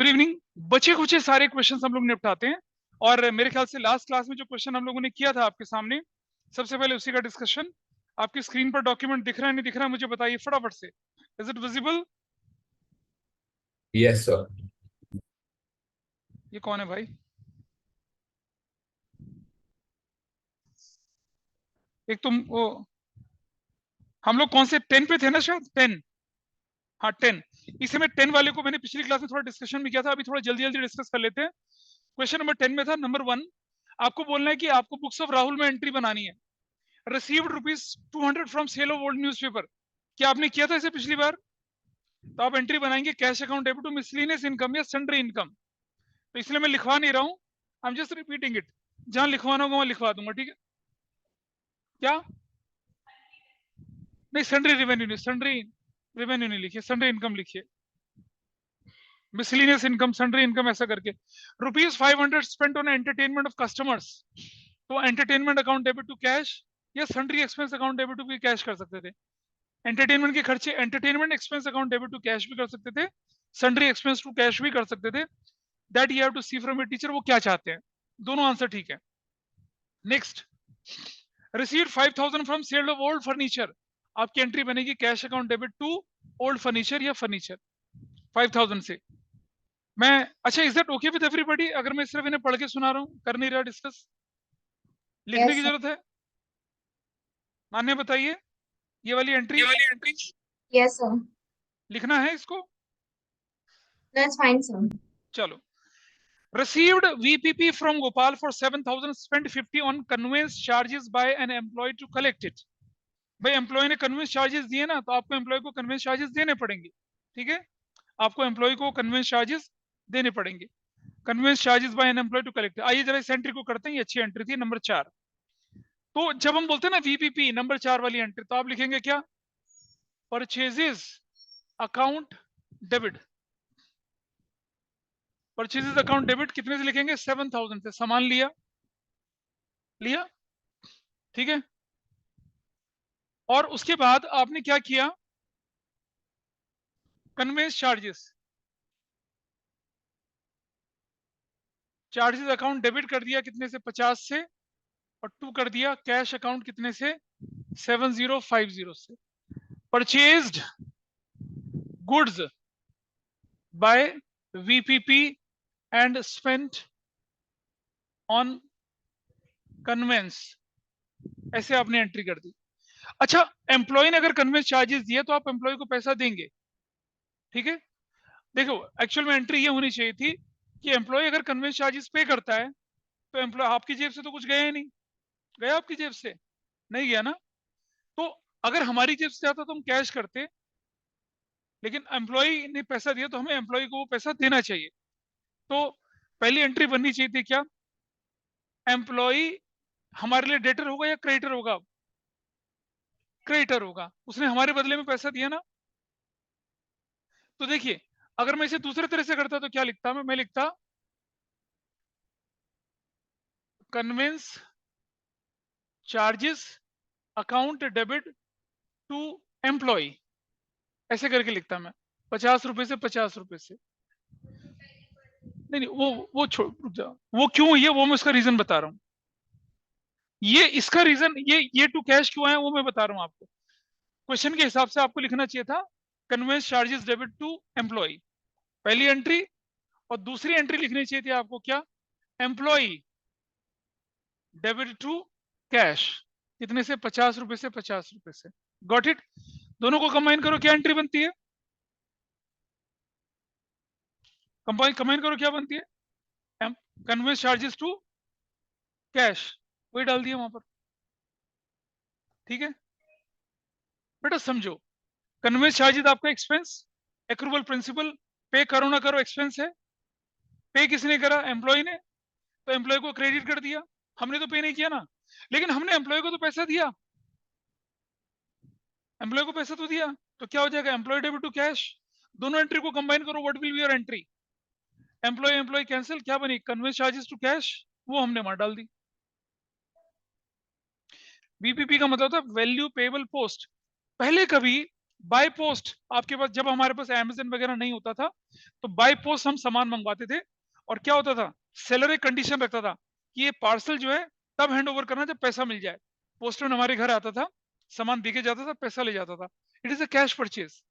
Good evening. बचे कुछ सारे क्वेश्चन हम लोग निपटाते हैं और मेरे ख्याल से लास्ट क्लास में जो क्वेश्चन हम लोगों ने किया था आपके सामने, सबसे पहले उसी का डिस्कशन। आपकी स्क्रीन पर डॉक्यूमेंट दिख रहा है नहीं दिख रहा है मुझे बताइए फटाफट से। Is it visible? Yes sir. ये कौन है भाई? एक तुम वो, हम लोग कौन से 10 पे थे ना, शायद 10। हाँ 10। इस समय 10 वाले को मैंने पिछली क्लास में थोड़ा डिस्कशन भी किया था, अभी थोड़ा जल्दी जल्दी डिस्कस कर लेते हैं। क्वेश्चन नंबर 10 में था नंबर 1, आपको बोलना है कि आपको बुक्स ऑफ राहुल में एंट्री बनानी है। Received ₹200 from sale of old newspaper. क्या आपने किया था इसे पिछली बार? तो आप एंट्री बनाएंगे cash account debit to miscellaneous income या सन्ड्री इनकम। तो इसलिए मैं लिखवा नहीं रहा हूं, I am just repeating it. जहां लिखवाना होगा वहां लिखवा दूंगा, ठीक है? क्या नहीं, सन्ड्री रेवेन्यू नहीं, सन्ड्री रेवेन्यू नहीं लिखिए, सन्ड्री इनकम लिखिए। मिसलेनियस इनकम, सन्ड्री इनकम ऐसा करके। ₹500 spent on entertainment of customers. तो entertainment account debit to cash या sundry expense account debit to cash कर सकते थे। एंटरटेनमेंट के खर्चे entertainment expense account debit to cash भी कर सकते थे, सन्ड्री एक्सपेंस टू कैश भी कर सकते थे। That you have to see from your teacher, वो क्या चाहते हैं। दोनों आंसर ठीक है। Next, receive 5,000 from sale of old furniture. आपकी एंट्री बनेगी cash account debit to old furniture या फर्नीचर 5,000 से। मैं अच्छा, is that okay with everybody? अगर मैं सिर्फ इन्हें पढ़ के सुना रहा हूँ, कर नहीं रहा डिस्कस, लिखने की Yes, sir. जरूरत है? मान्य बताइए, ये वाली एंट्री Yes, sir. लिखना है इसको? That's fine, sir. चलो। Received VPP from Gopal for 7,000, spent 50 on conveyance charges by an employee to collect it. भाई एम्प्लॉय ने कन्वेंस चार्जेस दिए ना, तो आपको एम्प्लॉय को कन्वेंस चार्जेस देने पड़ेंगे, ठीक है? आपको एम्प्लॉय को कन्वेंस चार्जेस देने पड़ेंगे। Conveyance charges by an employ to collect. आइए जरा इस एंट्री को करते हैं, ये अच्छी एंट्री थी नंबर 4। तो जब हम बोलते हैं ना वीपीपी नंबर 4 वाली एंट्री, तो आप लिखेंगे क्या? Purchases account debit. Purchases account debit कितने से लिखेंगे? 7,000 से। सामान लिया, लिया, ठीक है? और उसके बाद आपने क्या किया? Conveyance charges, charges account debit कर दिया कितने से? 50 से, और 2 कर दिया कैश अकाउंट कितने से? 7050 से। Purchased goods by VPP and spent on conveyance, ऐसे आपने एंट्री कर दी। अच्छा, एम्प्लॉय ने अगर कन्वेंस चार्जेस दिए तो आप एम्प्लॉय को पैसा देंगे, ठीक है? देखो, एक्चुअल में एंट्री ये होनी चाहिए थी कि एम्प्लॉय अगर कन्वेंस चार्जेस पे करता है तो एम्प्लॉय, आपकी जेब से तो कुछ गया ही नहीं, गया आपकी जेब से? नहीं गया ना। तो अगर हमारी जेब से जाता तो हम कैश करते, लेकिन एम्प्लॉय ने पैसा दिया तो हमें एम्प्लॉय को वो पैसा देना चाहिए। तो पहली एंट्री बननी चाहिए थी क्या? एम्प्लॉय हमारे लिए डेटर होगा या क्रेडिटर होगा? क्रेडिटर होगा, उसने हमारे बदले में पैसा दिया ना। तो देखिए, अगर मैं इसे दूसरे तरह से करता तो क्या लिखता मैं लिखता conveyance charges account debit to employ, ऐसे करके लिखता मैं। 50 रुपए से 50 रुपए से। नहीं नहीं, वो छोड़, रुक जाओ। वो क्यों, ये वो मैं उसका रीजन बता रहा हूँ। ये इसका रीजन, ये टू कैश क्यों आया वो मैं बता रहा हूँ आपको। क्वेश्चन के हिसाब से आपको लिखना चाहिए था conveyance charges debit to employ, पहली एंट्री। और दूसरी एंट्री लिखनी चाहिए थी आपको क्या? एम्प्लॉय डेबिट टू कैश, कितने से? 50 रुपए से 50 रुपए से। Got it? दोनों को कंबाइन करो, क्या एंट्री बनती है? कंबाइन करो, क्या बनती है? कन्वेंस चार्जेस टू कैश, वही डाल दिया वहां पर, ठीक है? बेटा समझो, कन्वेंस चार्जेस आपका एक्सपेंस, एक्रूवल प्रिंसिपल, पे करो ना करो एक्सपेंस है। पे किसने करा? एम्प्लॉय ने। तो एम्प्लॉय को क्रेडिट कर दिया, हमने तो पे नहीं किया ना, लेकिन हमने एम्प्लॉय को तो पैसा दिया, एम्प्लॉय को पैसा तो दिया। तो क्या हो जाएगा? Employ debit to cash. दोनों एंट्री को कंबाइन करो, what will be your entry? Employ employ cancel, क्या बनी? कन्वेंस चार्जेस टू कैश, वो हमने वहां डाल दी। बीपीपी का मतलब था वैल्यू पेबल पोस्ट। पहले कभी बाय पोस्ट आपके पास, जब हमारे पास अमेज़न वगैरह नहीं होता था तो बाय पोस्ट हम सामान मंगवाते थे, और क्या होता था, सेलर एक कंडीशन रखता था कि ये पार्सल जो है तब हैंड ओवर करना जब पैसा मिल जाए। पोस्टमैन हमारे घर आता था, सामान देके जाता था, पैसा ले जाता था। It is a cash purchase,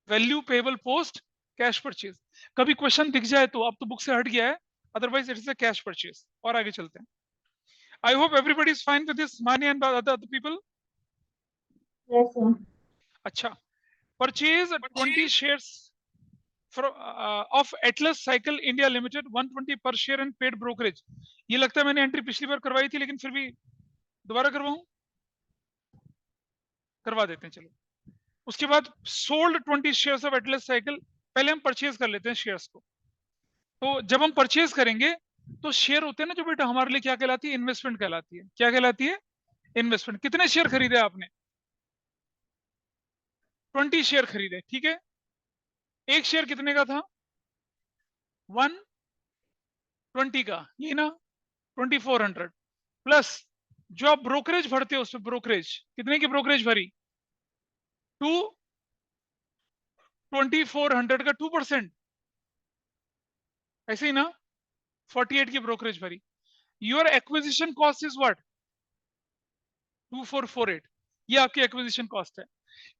value payable post, cash purchase. कभी क्वेश्चन दिख जाए तो, अब तो बुक से हट गया है, otherwise it is a cash purchase. और आगे चलते हैं। I hope everybody is fine with this, money and other people. Yes, sir. अच्छा, purchase 20 shares of Atlas Cycle India Limited 120 per share and paid brokerage। ये लगता है मैंने entry पिछली बार करवाई थी, लेकिन फिर भी दोबारा करवाऊं, करवा देते हैं चलो। उसके बाद sold 20 shares of Atlas cycle. पहले हम परचेज कर लेते हैं शेयर्स को। तो जब हम परचेज करेंगे तो शेयर होते हैं ना जो बेटा, हमारे लिए क्या कहलाती है, इन्वेस्टमेंट कहलाती है। क्या कहलाती है, इन्वेस्टमेंट। कितने शेयर खरीदे आपने, 20 शेयर खरीदे, ठीक है। एक शेयर कितने का था, 120 का, ये ना 2400 प्लस जो आप ब्रोकरेज भरते हो उसमें ब्रोकरेज, कितने की ब्रोकरेज भरी, 2400 का 2%, ऐसे ही ना, 48 की ब्रोकरेज भरी। Your acquisition cost is what, 2448, ये आपकी एक्विजिशन कॉस्ट है।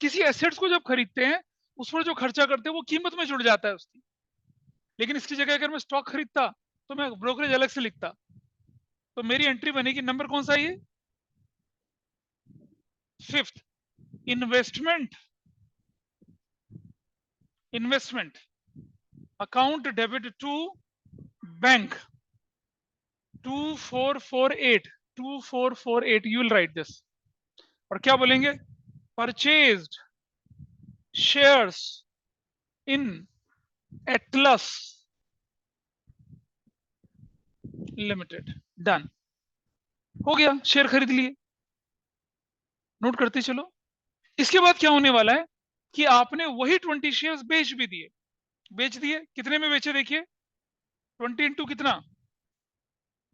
किसी एसेट्स को जब खरीदते हैं उस पर जो खर्चा करते हैं वो कीमत में जुड़ जाता है उसकी। लेकिन इसकी जगह अगर मैं स्टॉक खरीदता तो मैं ब्रोकरेज अलग से लिखता, तो मेरी एंट्री बनेगी, नंबर कौन सा ये, 5th, investment, investment account debit to bank 2448, 2448, you will write this. और क्या बोलेंगे, purchased shares in Atlas limited, done, हो गया, शेयर खरीद लिए। नोट करते चलो। इसके बाद क्या होने वाला है कि आपने वही 20 शेयर्स बेच भी दिए, बेच दिए। कितने में बेचे देखिए, 20 इंटू कितना,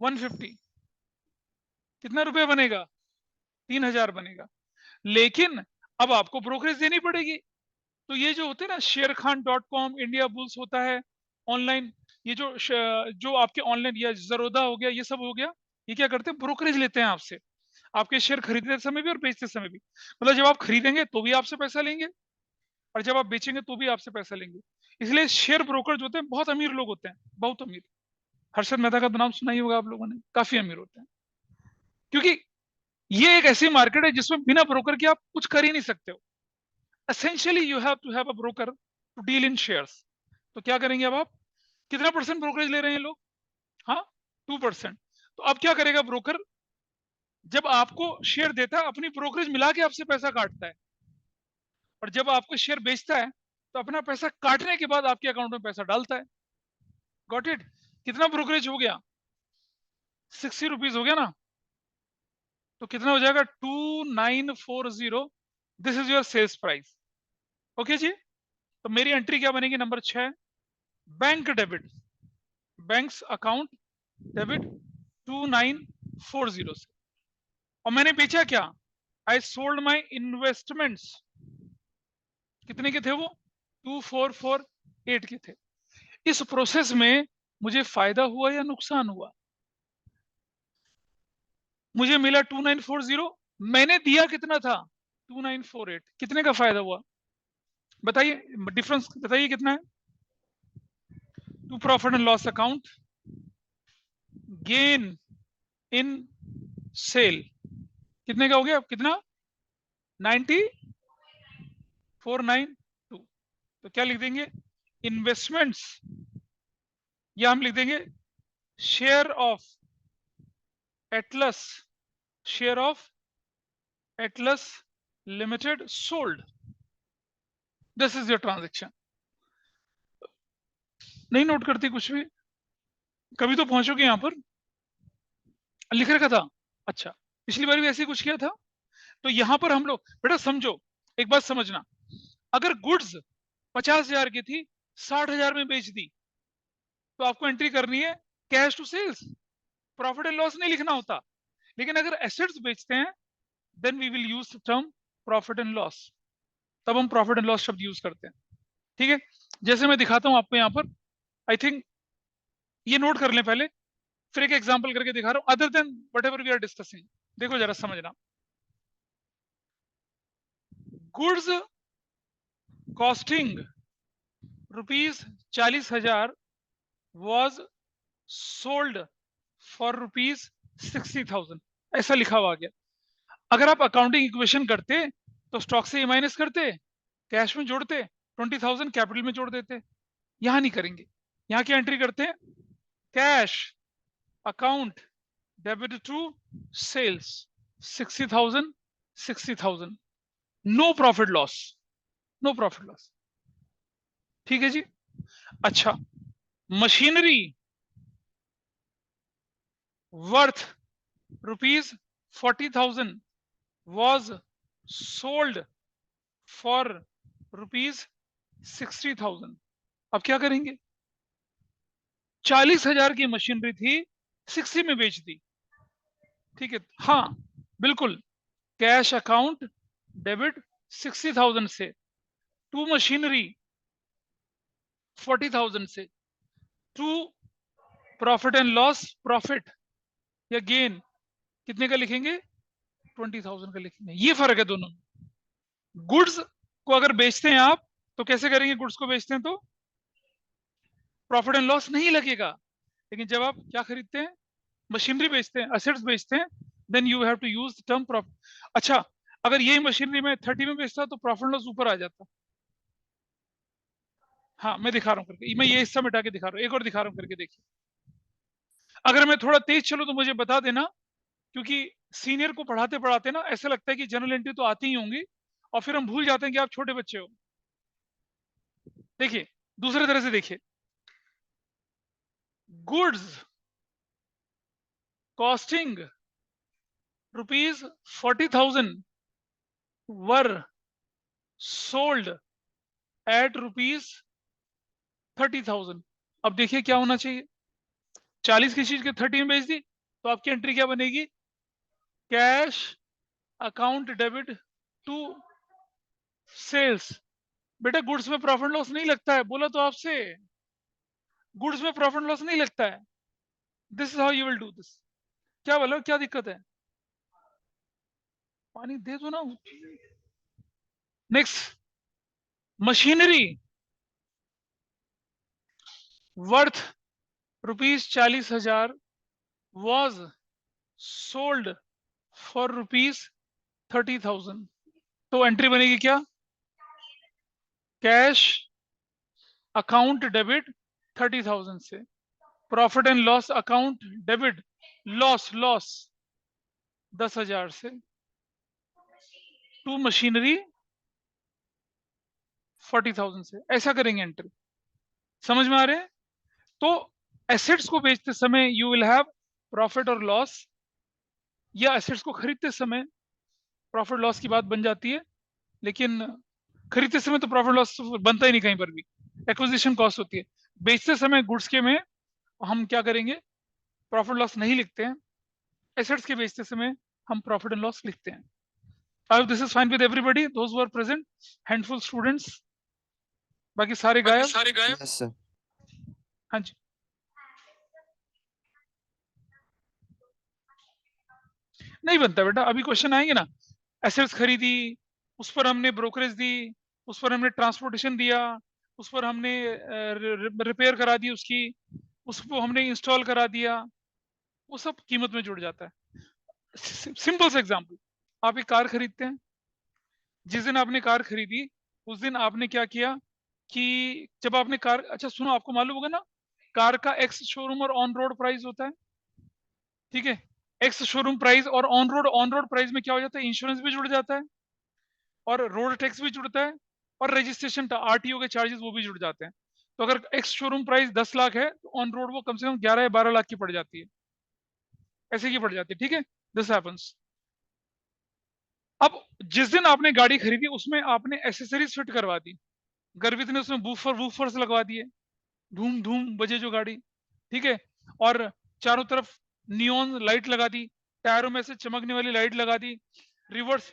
150, कितना रुपया बनेगा, 3000 बनेगा। लेकिन अब आपको ब्रोकरेज देनी पड़ेगी। तो ये जो होते हैं ना, शेरखान.com, इंडिया बुल्स होता है ऑनलाइन, ये जो आपके ऑनलाइन, या जरोदा हो गया, ये सब हो गया, ये क्या करते हैं, ब्रोकरेज लेते हैं आपसे, आपके शेयर खरीदते समय भी और बेचते समय भी। मतलब जब आप खरीदेंगे तो भी आपसे पैसा लेंगे, और जब आप बेचेंगे तो भी आपसे पैसा लेंगे। इसलिए शेयर ब्रोकर जो होते हैं बहुत अमीर लोग होते हैं, बहुत अमीर। हर्षद मेहता का तो नाम सुना ही होगा आप लोगों ने, काफी अमीर होते हैं। क्योंकि ये एक ऐसी मार्केट है जिसमें बिना ब्रोकर के आप कुछ कर ही नहीं सकते हो। Essentially you have to have a broker to deal in shares. तो क्या करेंगे अब आप, कितना परसेंट ब्रोकरेज ले रहे हैं लोग, हाँ, 2%। तो अब क्या करेगा ब्रोकर, जब आपको शेयर देता है अपनी ब्रोकरेज मिला के आपसे पैसा काटता है, और जब आपको शेयर बेचता है तो अपना पैसा काटने के बाद आपके अकाउंट में पैसा डालता है। Got it. कितना ब्रोकरेज हो गया, 60 रुपीज हो गया ना, तो कितना हो जाएगा, 2940, this is your sales price. Okay जी। तो मेरी एंट्री क्या बनेगी, number 6, bank debit, banks account debit 2940 से। और मैंने बेचा क्या, आई सोल्ड माई इन्वेस्टमेंट्स, कितने के थे वो, 2448 के थे। इस प्रोसेस में मुझे फायदा हुआ या नुकसान हुआ, मुझे मिला 2940, मैंने दिया कितना था, 2948, कितने का फायदा हुआ बताइए, डिफरेंस बताइए कितना है। To profit and loss account, gain in sale, कितने का हो गया, कितना, 90492। तो क्या लिख देंगे, इन्वेस्टमेंट्स, या हम लिख देंगे share of Atlas, share of Atlas limited sold, this is your transaction. नहीं नोट करती कुछ भी, कभी तो पहुंचोगे यहां पर, लिख रखा था। अच्छा, पिछली बार भी ऐसे ही कुछ किया था। तो यहां पर हम लोग, बेटा समझो, एक बात समझना, अगर गुड्स 50,000 की थी, 60,000 में बेच दी, तो आपको एंट्री करनी है cash to sales, profit and loss नहीं लिखना होता। लेकिन अगर एसेट्स बेचते हैं, then we will use the term profit and loss, तब हम प्रॉफिट एंड लॉस शब्द यूज करते हैं। ठीक है, जैसे मैं दिखाता हूं आपको यहाँ पर, आई थिंक ये नोट कर लें पहले, फिर एक एग्जांपल करके दिखा रहा हूं other than whatever we are discussing. देखो जरा समझना, goods costing ₹40,000 was sold for ₹60,000, ऐसा लिखा हुआ गया। अगर आप अकाउंटिंग इक्वेशन करते तो स्टॉक से ये माइनस करते, कैश में जोड़ते, 20,000 कैपिटल में जोड़ देते। यहां नहीं करेंगे, यहां क्या एंट्री करते हैं, cash account debit to sales 60,000 60,000, no profit loss, no profit loss. ठीक है जी। अच्छा, machinery worth ₹40,000 was sold for ₹60,000। अब क्या करेंगे, 40,000 की मशीनरी थी, 60 में बेच दी। ठीक है, हाँ बिल्कुल, कैश अकाउंट डेबिट 60,000 से टू मशीनरी 40,000 से to profit and loss, profit या गेन कितने का लिखेंगे, 20,000 का लिखेंगे। ये फर्क है दोनों में। गुड्स को अगर बेचते हैं आप तो कैसे करेंगे, गुड्स को बेचते हैं तो प्रॉफिट एंड लॉस नहीं लगेगा, लेकिन जब आप क्या खरीदते हैं, मशीनरी बेचते हैं, असेट्स बेचते हैं, then you have to use term profit. अच्छा, अगर यही मशीनरी में 30 में बेचता तो प्रॉफिट लॉस ऊपर आ जाता। हाँ मैं दिखा रहा हूँ करके, मैं ये हिस्सा मिटा के दिखा रहा हूँ, एक और दिखा रहा हूँ करके देखिए। अगर मैं थोड़ा तेज चलूँ तो मुझे बता देना, क्योंकि सीनियर को पढ़ाते पढ़ाते ना ऐसा लगता है कि जनरल एंट्री तो आती ही होंगी और फिर हम भूल जाते हैं कि आप छोटे बच्चे हो। देखिए दूसरे तरह से देखिए, goods costing ₹40,000 were sold at ₹30,000। अब देखिए क्या होना चाहिए, 40 की चीज के 30 में बेच दी तो आपकी एंट्री क्या बनेगी, cash account debit to sales. बेटा गुड्स में प्रॉफिट लॉस नहीं लगता है, बोला तो आपसे, गुड्स में प्रॉफिट लॉस नहीं लगता है। This is how you will do this. क्या बोला, क्या दिक्कत है, पानी दे दो ना। Next, machinery worth ₹40,000 was sold for ₹30,000। तो एंट्री बनेगी क्या, कैश अकाउंट डेबिट 30,000 से, profit and loss account debit loss loss 10,000 से, टू मशीनरी 40,000 से। ऐसा करेंगे एंट्री, समझ में आ रहे हैं। तो एसेट्स को बेचते समय यू विल हैव प्रॉफिट और लॉस, या एसेट्स को खरीदते समय प्रॉफिट लॉस की बात बन जाती है, लेकिन खरीदते समय तो प्रॉफिट लॉस बनता ही नहीं कहीं पर भी, एक्विजिशन कॉस्ट होती है। बेचते समय गुड्स के में हम क्या करेंगे, प्रॉफिट लॉस नहीं लिखते हैं, एसेट्स के बेचते समय हम प्रॉफिट एंड लॉस लिखते हैं। I hope this is fine with everybody, those who are present, handful students, बाकी सारे गायब। Yes sir. हाँ जी, नहीं बनता बेटा, अभी क्वेश्चन आएंगे ना, एसेट्स खरीदी, उस पर हमने ब्रोकरेज दी, उस पर हमने ट्रांसपोर्टेशन दिया, उस पर हमने रिपेयर करा दी उसकी, उसको हमने इंस्टॉल करा दिया, वो सब कीमत में जुड़ जाता है। सिंपल सा एग्जांपल, आप एक कार खरीदते हैं, जिस दिन आपने कार खरीदी उस दिन आपने क्या किया कि जब आपने कार, अच्छा सुनो, आपको मालूम होगा ना, कार का एक्स शोरूम और ऑन रोड प्राइस होता है। ठीक है, एक्स शोरूम प्राइस और ऑन रोड प्राइस में क्या हो जाता है, इंश्योरेंस भी जुड़ जाता है और रोड टैक्स भी जुड़ता है और रजिस्ट्रेशन आरटीओ के चार्जेस वो भी जुड़ जाते हैं। तो अगर एक्स शोरूम प्राइस 10 लाख है तो ऑन रोड वो कम से कम 11 या 12 लाख की पड़ जाती है, ऐसे की पड़ जाती है। ठीक है, दिस हैपेंस। अब जिस दिन आपने गाड़ी खरीदी उसमें आपने एसेसरीज फिट करवा दी, गर्वित ने उसमें वूफर्स लगवा दिए, धूम धूम बजे जो गाड़ी। ठीक है, और चारों तरफ नियॉन लाइट लगा दी, टायरों में से चमकने वाली लाइट लगा दी, रिवर्स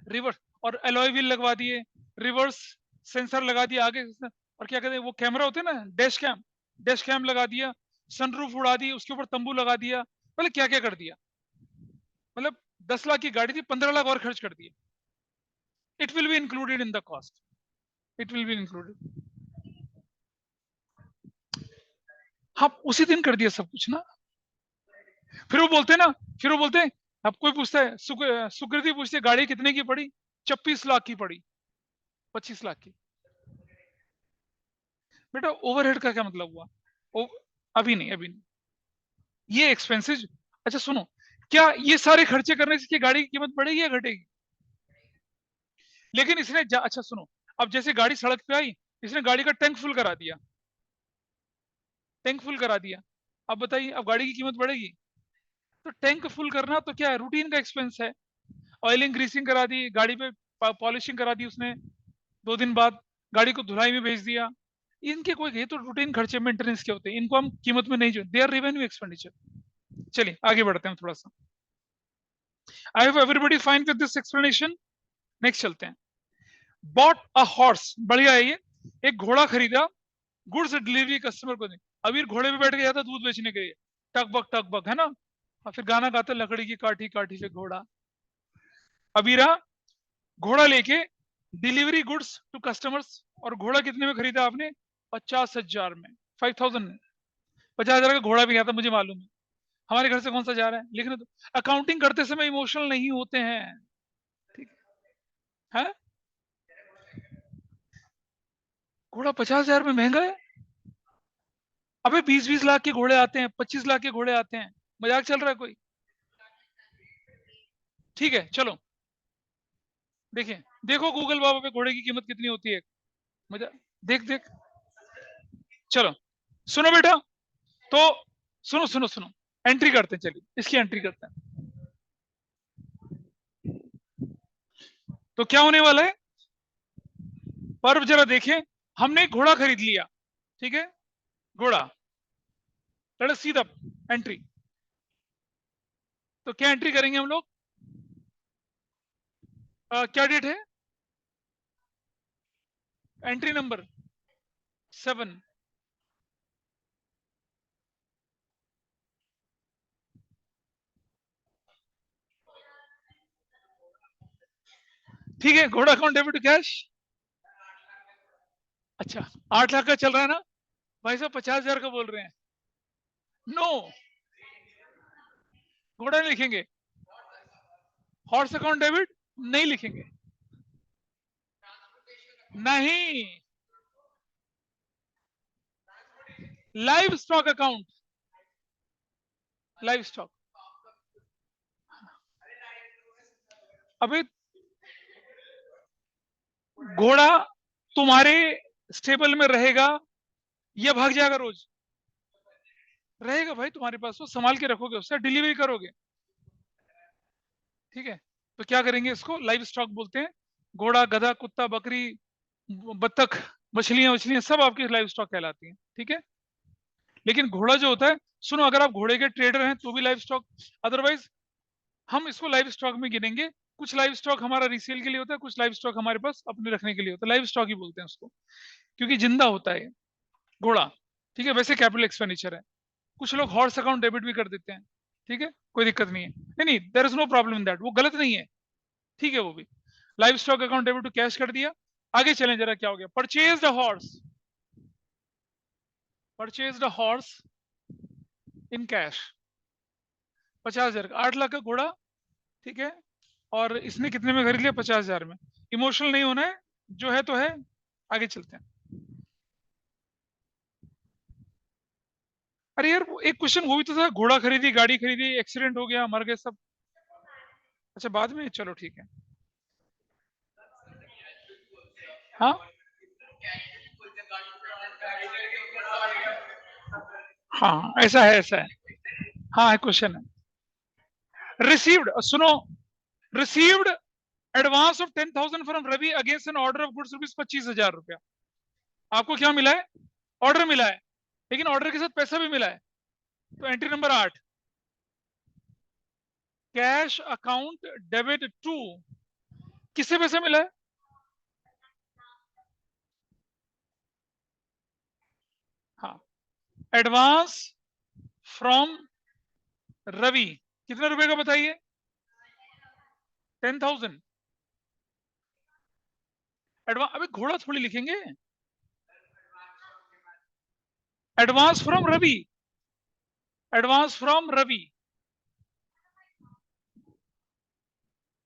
रिवर्स, और एलॉय व्हील लगवा दिए, रिवर्स सेंसर लगा दिया आगे, और क्या कहते हैं वो कैमरा होते हैं ना, डैश कैम लगा दिया, सनरूफ उड़ा दी, उसके ऊपर तंबू लगा दिया, मतलब क्या क्या कर दिया। मतलब 10 लाख की गाड़ी थी, 15 लाख और खर्च कर दिया। It will be included in the cost, it will be included. हाँ, उसी दिन कर दिया सब कुछ ना। फिर वो बोलते हैं ना, फिर वो बोलते हैं, अब कोई पूछता है, सुकृति पूछती है गाड़ी कितने की पड़ी, 26 लाख की पड़ी, 25 लाख की। बेटा ओवरहेड का क्या मतलब हुआ? ओ, अभी नहीं, अभी नहीं, ये एक्सपेंसेस। अच्छा सुनो, क्या ये सारे खर्चे करने से गाड़ी की कीमत बढ़ेगी या घटेगी? लेकिन इसने अच्छा सुनो, अब जैसे गाड़ी सड़क पे आई, इसने गाड़ी का टैंक फुल करा दिया, टैंक फुल करा दिया, अब बताइए अब गाड़ी की कीमत बढ़ेगी? तो टैंक फुल करना तो क्या है, रूटीन का एक्सपेंस है। ऑयलिंग ग्रीसिंग करा दी गाड़ी पे, पॉलिशिंग करा दी उसने, 2 दिन बाद गाड़ी को धुलाई में भेज दिया, इनके कोई, ये तो रूटीन खर्चे मेंटेनेंस के होते हैं, इनको हम कीमत में नहीं जो, दे आर रेवेन्यू एक्सपेंडिचर। चलिए आगे बढ़ते हैं थोड़ा सा। I hope everybody fine with this explanation. Next चलते हैं। बॉट अ हॉर्स, बढ़िया है ये, एक घोड़ा खरीदा, गुड्स डिलीवरी कस्टमर को दी। अभी घोड़े पे बैठ के जाता दूध बेचने के लिए, टक बक है ना, और फिर गाना गाते लकड़ी की काठी काठी से घोड़ा। अबीरा घोड़ा लेके डिलीवरी गुड्स टू कस्टमर्स, और घोड़ा कितने में खरीदा आपने? 50,000 में, 5,000 में। 50,000 का घोड़ा भी आता, मुझे मालूम है, हमारे घर से कौन सा जा रहा है, लिखने तो अकाउंटिंग करते समय इमोशनल नहीं होते हैं, ठीक है? घोड़ा 50,000 में महंगा है? अबे 20-20 लाख के घोड़े आते हैं, 25 लाख के घोड़े आते हैं, मजाक चल रहा है कोई? ठीक है चलो, देखिए, देखो गूगल बाबा पे घोड़े की कीमत कितनी होती है, मजा, देख देख। चलो सुनो बेटा, तो सुनो सुनो सुनो, एंट्री करते हैं, चलिए इसकी एंट्री करते हैं। तो क्या होने वाला है, पर्व जरा देखें, हमने एक घोड़ा खरीद लिया, ठीक है, घोड़ा, let us see the entry. तो क्या एंट्री करेंगे हम लोग, क्या डेट है, एंट्री नंबर 7। ठीक है, घोड़ा अकाउंट डेबिट टू कैश। अच्छा, 8 लाख का चल रहा है ना, भाई साहब 50,000 का बोल रहे हैं, नो, घोड़ा नहीं लिखेंगे, हॉर्स अकाउंट डेबिट नहीं लिखेंगे, नहीं, live stock account, live stock. अभी घोड़ा तुम्हारे स्टेबल में रहेगा या भाग जाएगा रोज? रहेगा भाई तुम्हारे पास, वो संभाल के रखोगे, उससे डिलीवरी करोगे, ठीक है? तो क्या करेंगे, इसको लाइव स्टॉक बोलते हैं। घोड़ा, गधा, कुत्ता, बकरी, बत्तख, मछलियां मछलियां सब आपकी लाइव स्टॉक कहलाती हैं, ठीक है? लेकिन घोड़ा जो होता है, सुनो, अगर आप घोड़े के ट्रेडर हैं तो भी लाइव स्टॉक, अदरवाइज हम इसको लाइव स्टॉक में गिनेंगे। कुछ लाइव स्टॉक हमारा रीसेल के लिए होता है, कुछ लाइव स्टॉक हमारे पास अपने रखने के लिए होता है, लाइव स्टॉक ही बोलते हैं उसको, क्योंकि जिंदा होता है घोड़ा, ठीक है? वैसे कैपिटल एक्सपेंडिचर है। कुछ लोग हॉर्स अकाउंट डेबिट भी कर देते हैं, ठीक है, कोई दिक्कत नहीं है, नहीं नहीं, there is no problem in that, वो गलत नहीं है, ठीक है? वो भी live stock account debit to cash कर दिया। आगे चलें जरा, क्या हो गया, purchase the horse, purchase the horse in cash, 50,000 का, 8 लाख का घोड़ा, ठीक है, और इसने कितने में खरीद लिया, 50,000 में। इमोशनल नहीं होना है, जो है तो है। आगे चलते हैं। अरे यार एक क्वेश्चन वो भी तो था, घोड़ा खरीदी, गाड़ी खरीदी, एक्सीडेंट हो गया, मर गए सब, अच्छा बाद में, चलो ठीक है। हाँ हाँ, ऐसा है, ऐसा है, हाँ है, क्वेश्चन है। रिसीव्ड, सुनो, received advance of 10,000 from Ravi against an order of goods rupees 25,000 रुपया। आपको क्या मिला है, ऑर्डर मिला है, लेकिन ऑर्डर के साथ पैसा भी मिला है। तो entry number 8, cash account debit to किससे पैसा मिला है? हाँ, एडवांस फ्रॉम रवि, कितने रुपए का बताइए? 10,000। एडवांस, अबे घोड़ा थोड़ी लिखेंगे, advance from Ravi, advance from Ravi.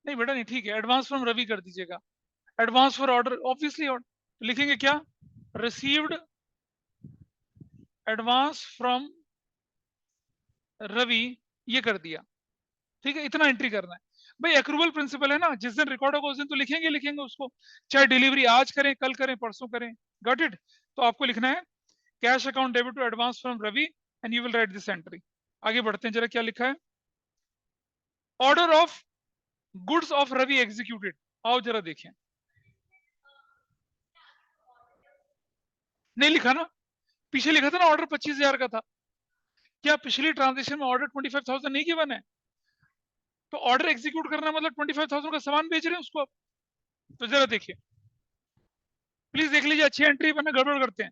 नहीं बेटा नहीं, ठीक है, एडवांस फ्रॉम रवि कर दीजिएगा। एडवांस फॉर ऑर्डर, ऑब्वियसली लिखेंगे क्या? रिसीव्ड एडवांस फ्रॉम रवि, ये कर दिया। ठीक है, इतना एंट्री करना है भाई। एक्रूवल प्रिंसिपल है ना, जिस दिन रिकॉर्ड होगा उस दिन तो लिखेंगे लिखेंगे उसको, चाहे डिलीवरी आज करें, कल करें, परसों करें। Got it? तो आपको लिखना है cash account debit to advance from Ravi and you will write this entry. आगे बढ़ते हैं, जरा क्या लिखा है? Order of goods of Ravi executed, आओ जरा देखें। नहीं लिखा ना, पीछे लिखा था ना ऑर्डर 25,000 का था। क्या पिछली ट्रांजेक्शन में ऑर्डर 25,000 नहीं गिवन है? तो ऑर्डर एग्जीक्यूट करना मतलब 25,000 का सामान बेच रहे हैं उसको। तो जरा देखिए, प्लीज देख लीजिए, अच्छी एंट्री वरना गड़बड़ करते हैं।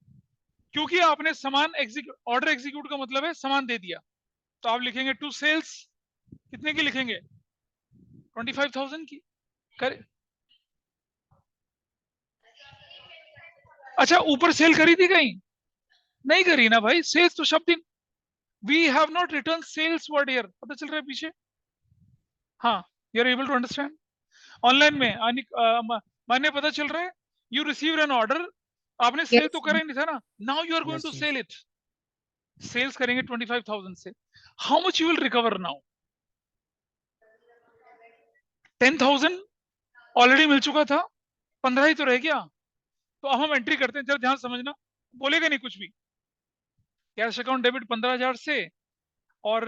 क्योंकि आपने सामान ऑर्डर एग्जीक्यूट का मतलब है सामान दे दिया, तो आप लिखेंगे टू सेल्स, कितने की लिखेंगे? 25,000 की। कर, अच्छा ऊपर सेल करी थी कहीं? नहीं करी ना भाई, सेल्स तो शब्द, we have not return sales word here, पता चल रहा है पीछे? हाँ, you are able to understand? Online में मान्य पता चल रहा है? यू रिसीव एन ऑर्डर, आपने सेल Yes, तो sir. करा ही नहीं था ना, now you are going Yes, to sir. Sell it. Sales करेंगे 25,000 से, how much you will recover now? 10,000 already मिल चुका था, 15 ही तो रह गया। तो अब हम एंट्री करते हैं, जरा ध्यान समझना, बोलेगा नहीं कुछ भी। कैश अकाउंट डेबिट 15,000 से, और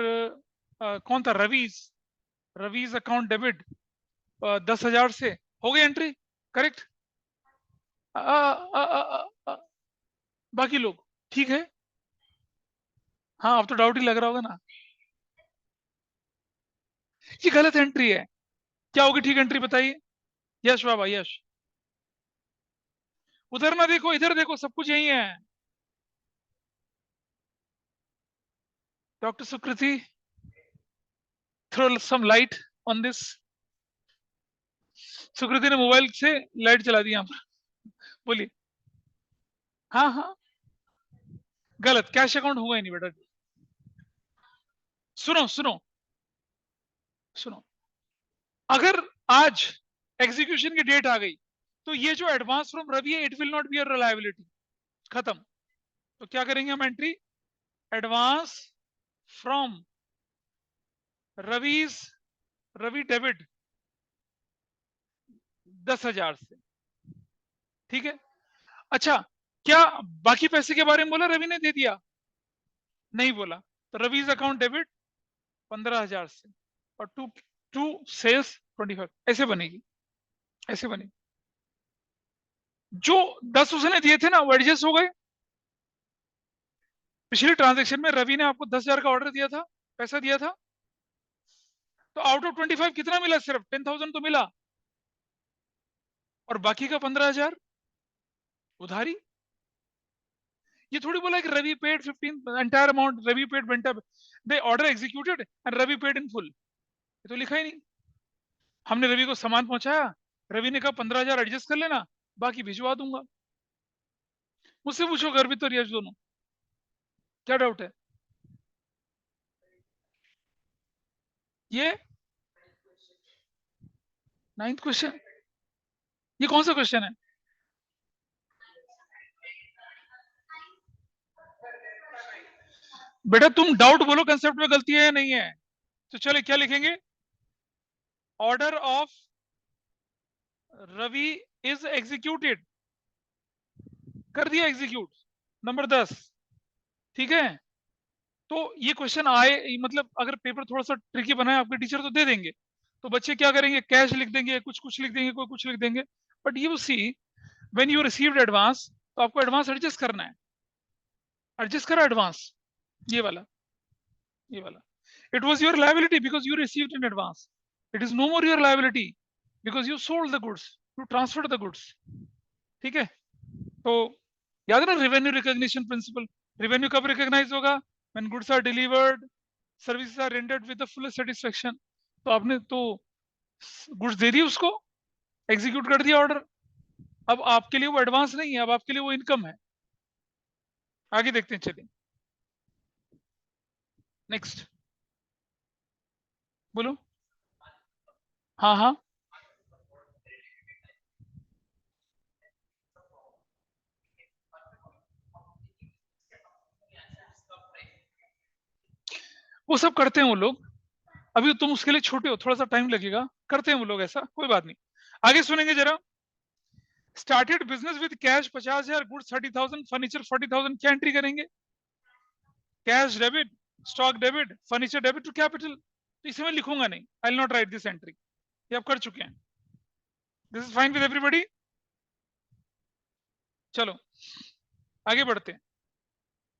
कौन था? रवीज, रवीज अकाउंट डेबिट 10,000 से। हो गई एंट्री, करेक्ट? बाकी लोग ठीक है? हाँ, अब तो डाउट ही लग रहा होगा ना, ये गलत एंट्री है। क्या होगी ठीक एंट्री बताइए? यश बाबा यश, उधर ना देखो, इधर देखो, सब कुछ यही है। Doctor Sukriti, throw some light on this. Sukriti ने मोबाइल से लाइट चला दी यहाँ पर, बोलिए। हाँ हाँ, गलत, कैश अकाउंट हुआ ही नहीं बेटा। सुनो सुनो सुनो, अगर आज एग्जीक्यूशन की डेट आ गई तो ये जो एडवांस फ्रॉम रवि है, it will not be a reliability, खत्म। तो क्या करेंगे हम entry? Advance from Ravi's, Ravi debit 10,000 से। ठीक है, अच्छा, क्या बाकी पैसे के बारे में बोला रवि ने दे दिया? नहीं बोला। तो रवीज अकाउंट डेबिट 15,000 से, और टू टू सेल्स 25, ऐसे बनेगी, ऐसे बनेगी। जो 10 उसने दिए थे ना वो एडजस्ट हो गए। पिछली ट्रांजेक्शन में रवि ने आपको 10,000 का ऑर्डर दिया था, पैसा दिया था, तो आउट ऑफ 25 कितना मिला? सिर्फ 10,000 तो मिला, और बाकी का 15,000 उधारी। ये थोड़ी बोला कि Ravi paid 15 entire amount, Ravi paid बेंटा, the order executed and Ravi paid in full, ये तो लिखा ही नहीं। हमने रवि को सामान पहुंचाया, रवि ने कहा 15,000 एडजस्ट कर लेना, बाकी भिजवा दूंगा। मुझसे पूछो गर्वित और यश दोनों, क्या डाउट है? ये 9th क्वेश्चन, ये कौन सा क्वेश्चन है? बेटा तुम डाउट बोलो, कंसेप्ट में गलती है या नहीं है। तो चले क्या लिखेंगे? Order of Ravi is executed, कर दिया एग्जीक्यूट, नंबर 10। ठीक है, तो ये क्वेश्चन आए, मतलब अगर पेपर थोड़ा सा ट्रिकी बनाए आपके टीचर तो दे देंगे, तो बच्चे क्या करेंगे? कैश लिख देंगे, कुछ कुछ लिख देंगे, कोई कुछ लिख देंगे। But you see, when you received advance, तो आपको एडवांस एडजस्ट करना है। एडजस्ट करा एडवांस, ये वाला, ये वाला। It was your liability because you received in advance, it is no more your liability. Because you sold the goods, you transferred the goods. ठीक है, तो याद है ना रेवेन्यू रिकॉग्निशन प्रिंसिपल। रेवेन्यू कब रिकॉग्नाइज होगा? When goods are delivered, services are rendered with the full satisfaction. तो आपने तो गुड्स दे दी उसको, एग्जीक्यूट कर दिया ऑर्डर, अब आपके लिए वो एडवांस नहीं है, अब आपके लिए वो इनकम है। आगे देखते हैं, चलिए नेक्स्ट बोलो। हाँ हाँ, वो सब करते हैं वो लोग। अभी तुम उसके लिए छोटे हो, थोड़ा सा टाइम लगेगा, करते हैं वो लोग ऐसा, कोई बात नहीं। आगे सुनेंगे जरा। Started business with cash 50,000, goods 30,000, furniture 40,000। क्या एंट्री करेंगे? Cash debit, stock debit, furniture debit to capital. तो इसे मैं लिखूंगा नहीं, I will not write this entry, ये आप कर चुके हैं। This is fine with everybody. चलो आगे बढ़ते हैं।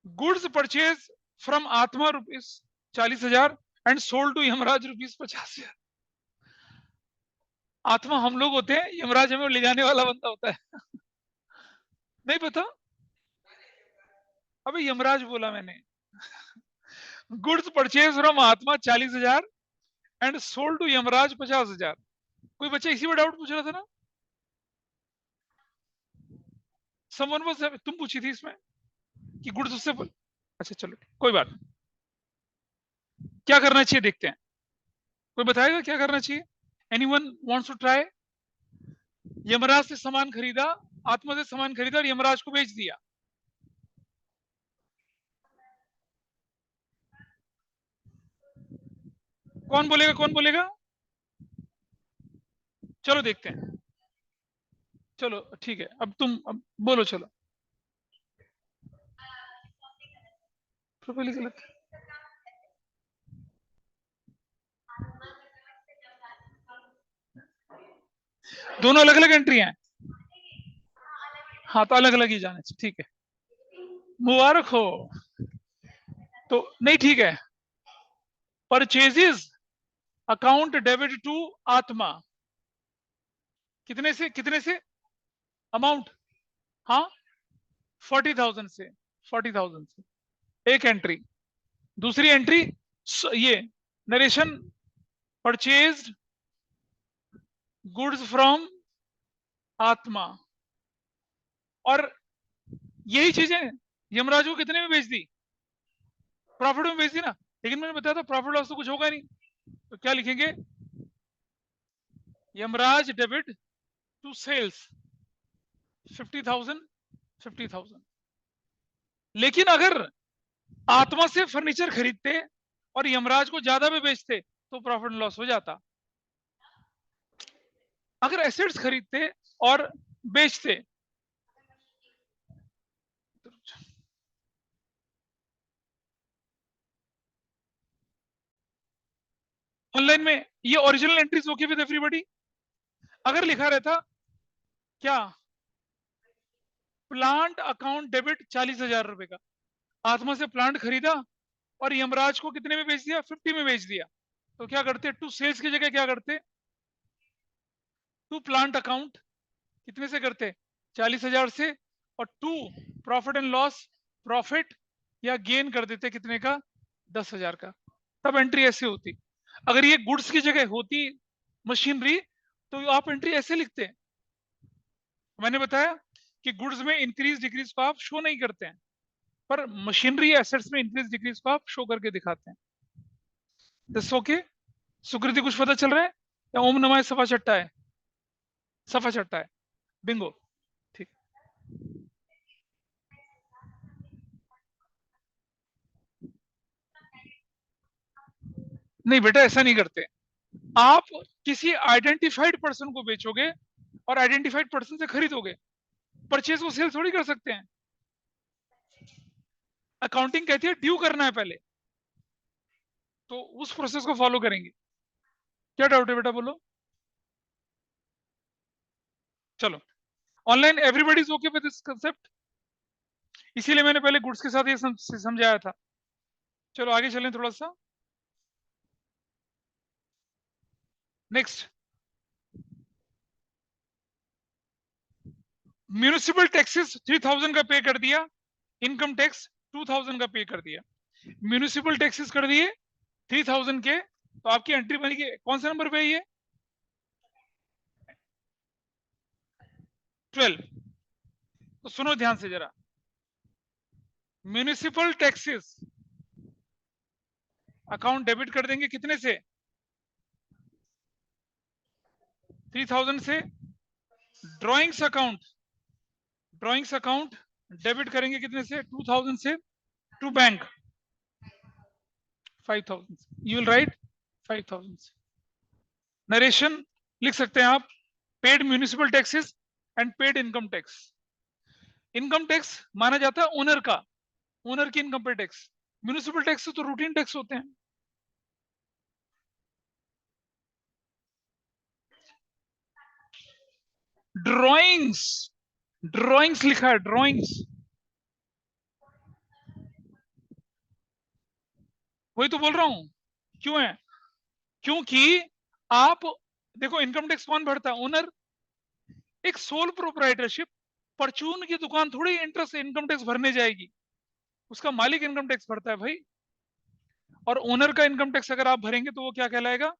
गुड्स परचेज फ्रॉम आत्मा ₹40,000 एंड सोल्ड टू यमराज ₹50,000। आत्मा हम लोग होते हैं, यमराज हमें ले जाने वाला बंदा होता है। नहीं पता? अबे यमराज बोला मैंने। गुड्स परचेज फ्रॉम आत्मा 40,000 एंड सोल्ड टू यमराज 50,000। कोई बच्चा इसी में डाउट पूछ रहा था ना? समवन वाज, तुम पूछी थी इसमें कि गुड्स उससे अच्छा चलो कोई बात नहीं। क्या करना चाहिए देखते हैं, कोई बताएगा क्या करना चाहिए? Anyone wants to try? Yamraj से सामान खरीदा, आत्मा से सामान खरीदा और यमराज को बेच दिया। कौन बोलेगा, कौन बोलेगा? चलो देखते हैं। चलो ठीक है, अब तुम अब बोलो, चलो। प्रोपेली गलत। दोनों अलग अलग एंट्री हैं। हाँ तो अलग अलग ही जाने चाहिए, ठीक है, मुबारक हो। तो नहीं ठीक है, परचेजेस अकाउंट डेबिट टू आत्मा, कितने से अमाउंट? हाँ 40,000 से, 40,000 से एक एंट्री। दूसरी एंट्री ये नरेशन, परचेज गुड्स फ्रॉम आत्मा, और यही चीजें यमराज को कितने में बेच दी? प्रॉफिट में बेच दी ना। लेकिन मैंने बताया था प्रॉफिट लॉस तो कुछ होगा नहीं, तो क्या लिखेंगे? Yamraj debit to sales 50,000, 50,000। लेकिन अगर आत्मा से फर्नीचर खरीदते और यमराज को ज्यादा में बेचते तो प्रॉफिट लॉस हो जाता। अगर एसेट्स खरीदते और बेचते, ऑनलाइन में ये original entries okay with everybody? अगर लिखा रहता क्या, प्लांट अकाउंट डेबिट 40,000 रुपए का, आत्मा से प्लांट खरीदा और यमराज को कितने में बेच दिया? 50 में बेच दिया। तो क्या करते? टू सेल्स की जगह क्या करते? टू प्लांट अकाउंट कितने से करते? 40,000 से, और to profit and loss, profit या गेन कर देते कितने का? 10,000 का। तब एंट्री ऐसे होती। अगर ये गुड्स की जगह होती मशीनरी तो आप एंट्री ऐसे लिखते हैं। मैंने बताया कि गुड्स में इंक्रीज डिक्रीज को आप शो नहीं करते हैं, पर मशीनरी एसेट्स में इंक्रीज डिक्रीज को आप शो करके दिखाते हैं। This okay? सुकृति कुछ पता चल रहा है या ओम नमः सफा चट्टा है? सफा चट्टा है, बिंगो, ठीक। नहीं बेटा ऐसा नहीं करते। आप किसी आइडेंटिफाइड पर्सन को बेचोगे और आइडेंटिफाइड पर्सन से खरीदोगे, परचेज को सेल थोड़ी कर सकते हैं। अकाउंटिंग कहती है ड्यू करना है पहले, तो उस प्रोसेस को फॉलो करेंगे। क्या डाउट है बेटा, बोलो। चलो, online everybody is okay with this concept, इसीलिए मैंने पहले गुड्स के साथ ये समझाया था। चलो आगे चलें थोड़ा सा। नेक्स्ट, म्यूनिसिपल टैक्सेस 3000 का पे कर दिया, इनकम टैक्स 2000 का पे कर दिया। म्यूनिसिपल टैक्सेस कर दिए 3000 के, तो आपकी एंट्री बनेगी कौन सा नंबर पे है ये? 12। तो सुनो ध्यान से जरा, म्यूनिसिपल टैक्सेस अकाउंट डेबिट कर देंगे कितने से? 3000 से। ड्राइंग्स अकाउंट डेबिट करेंगे कितने से? 2000 से। टू बैंक 5000 से। यू विल राइट 5000 से। नरेशन लिख सकते हैं आप, paid municipal taxes and paid income tax. Income tax माना जाता है ओनर का, ओनर की इनकम पे टैक्स। म्यूनिसिपल टैक्स तो रूटीन टैक्स होते हैं। ड्राइंग्स, ड्राइंग्स लिखा है, ड्राइंग्स, वही तो बोल रहा हूं। क्यों है? क्योंकि आप देखो, इनकम टैक्स कौन भरता है? ओनर। एक सोल प्रोप्राइटरशिप, परचून की दुकान थोड़ी इंटरेस्ट इनकम टैक्स भरने जाएगी, उसका मालिक इनकम टैक्स भरता है भाई। और ओनर का इनकम टैक्स अगर आप भरेंगे तो वो क्या कहलाएगा?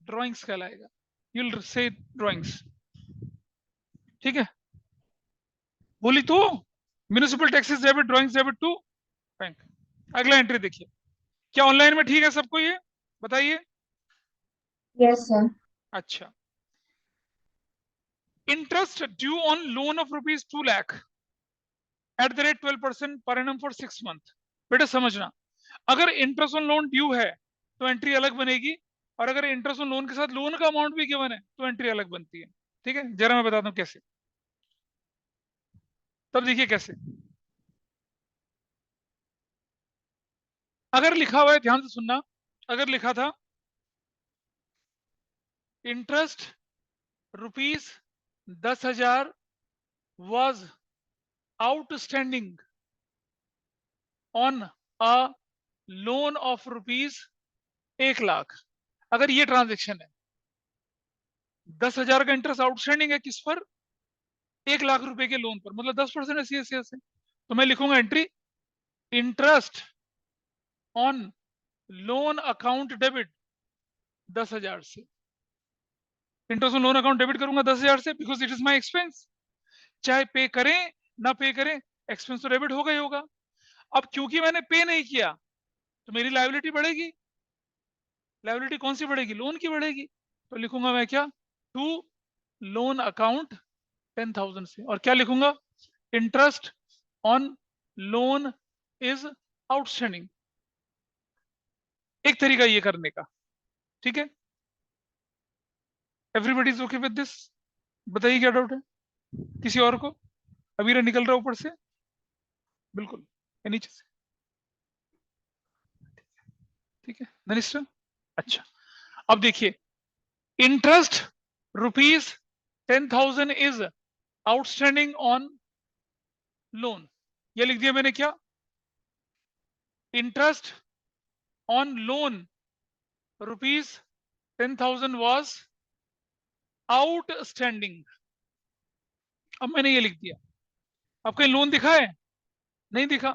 ड्राइंग्स कहलाएगा। यू विल से ड्राइंग्स, ठीक है? बोली तो, municipal taxes debit, drawings debit to bank. अगला एंट्री देखिए, क्या ऑनलाइन में ठीक है सबको? ये बताइए। Yes, sir. अच्छा, interest due on loan of ₹2 lakh at the rate 12% per annum for 6 month. बेटा समझना, अगर इंटरेस्ट ऑन लोन ड्यू है तो एंट्री अलग बनेगी, और अगर इंटरेस्ट ऑन लोन के साथ लोन का अमाउंट भी गिवन है तो एंट्री अलग बनती है। ठीक है, जरा मैं बताता हूं कैसे। तब देखिए कैसे। अगर लिखा हुआ है, ध्यान से सुनना, अगर लिखा था interest ₹10,000 was outstanding on a loan of ₹1,00,000, अगर ये ट्रांजेक्शन है, 10,000 का इंटरेस्ट आउटस्टैंडिंग है किस पर? ₹1,00,000 के लोन पर, मतलब 10% है, तो मैं लिखूंगा entry interest on loan account debit 10,000 से। Interest on loan account debit करूंगा 10,000 से, because it is my expense. चाहे पे करें ना पे करें, एक्सपेंस तो डेबिट होगा ही होगा। अब क्योंकि मैंने पे नहीं किया तो मेरी लायबिलिटी बढ़ेगी। लायबिलिटी कौन सी बढ़ेगी? लोन की बढ़ेगी। तो लिखूंगा मैं क्या? टू लोन अकाउंट 10,000 से। और क्या लिखूंगा? Interest on loan is outstanding. एक तरीका ये करने का, ठीक है? Everybody is okay with this? बताइए क्या डाउट है किसी और को? अभी निकल रहा ऊपर से, बिल्कुल, या नीचे से? ठीक है धनिष्ठ। अच्छा, अब देखिए, interest ₹10,000 is outstanding on loan. ये लिख दिया मैंने क्या? Interest on loan ₹10,000 was outstanding. अब मैंने ये लिख दिया। अब कहीं लोन दिखा है? नहीं दिखा।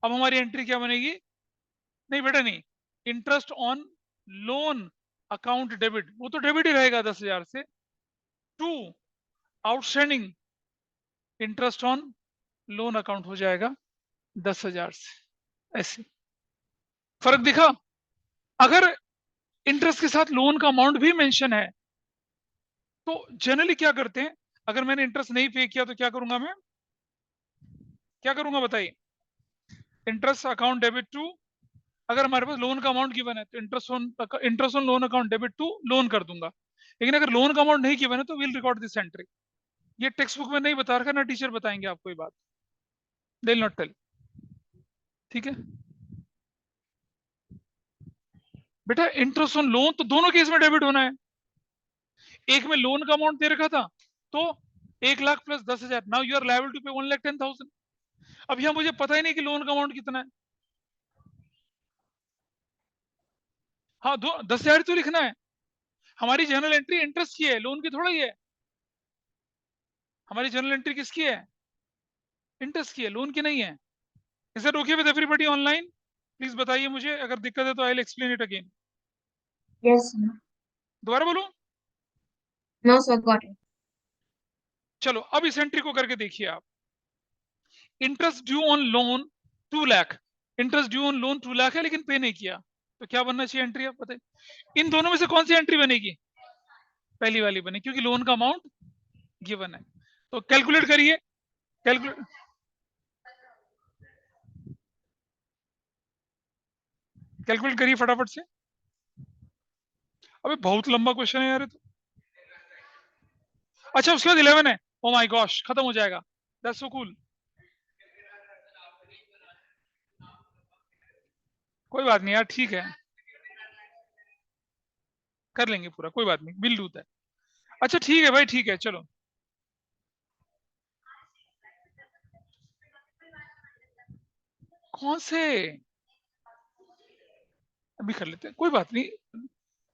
अब हमारी एंट्री क्या बनेगी? नहीं बेटा नहीं, interest on loan account debit, वो तो डेबिट ही रहेगा 10,000 से, to outstanding interest on loan account हो जाएगा 10,000 से। ऐसे फर्क दिखा? अगर इंटरेस्ट के साथ लोन का अमाउंट भी मेंशन है तो जनरली क्या करते हैं, अगर मैंने इंटरेस्ट नहीं पे किया तो क्या करूंगा मैं? क्या करूंगा बताइए? इंटरेस्ट अकाउंट डेबिट टू, अगर हमारे पास लोन का अमाउंट गिवन है तो interest on loan account debit to loan कर दूंगा। लेकिन अगर लोन का अमाउंट नहीं गिवन है तो विल रिकॉर्ड दिस एंट्री। ये टेक्स्ट बुक में नहीं बता रखा, ना टीचर बताएंगे आपको ये बात, दे विल नॉट टेल। ठीक है बेटा, इंटरेस्ट ऑन लोन तो दोनों केस में डेबिट होना है। एक में लोन का अमाउंट दे रखा था तो 1,00,000 plus 10,000, now you are liable to pay 1,10,000। अब यहां मुझे पता ही नहीं कि लोन का अमाउंट कितना है। हाँ, 10,000 तो लिखना है। हमारी जर्नल एंट्री इंटरेस्ट की है, लोन की थोड़ा ही है। हमारी जर्नल एंट्री किसकी है? इंटरेस्ट की है, लोन की नहीं है। Is it okay with everybody online? Please बताइए मुझे, अगर दिक्कत है तो I will explain it again. Yes, sir. दोबारा बोलूं? No, sir. Got it. चलो अब इस एंट्री को करके देखिए आप। Interest due on loan 2 lakh, interest due on loan 2 lakh है लेकिन पे नहीं किया, तो क्या बनना चाहिए एंट्री? आप बताइए इन दोनों में से कौन सी एंट्री बनेगी? पहली वाली बने, क्योंकि लोन का अमाउंट गिवन है। तो कैलकुलेट करिए, कैलकुलेट कैलकुलेट करिए फटाफट से। अबे बहुत लंबा क्वेश्चन है यार ये तो। अच्छा उसके बाद 11 है। ओ माय गॉश, खत्म हो जाएगा। That's so cool. कोई बात नहीं यार, ठीक है, कर लेंगे पूरा, कोई बात नहीं, विल डू दैट। अच्छा ठीक है भाई, ठीक है, चलो। कौन से? अभी कर लेते हैं, कोई बात नहीं।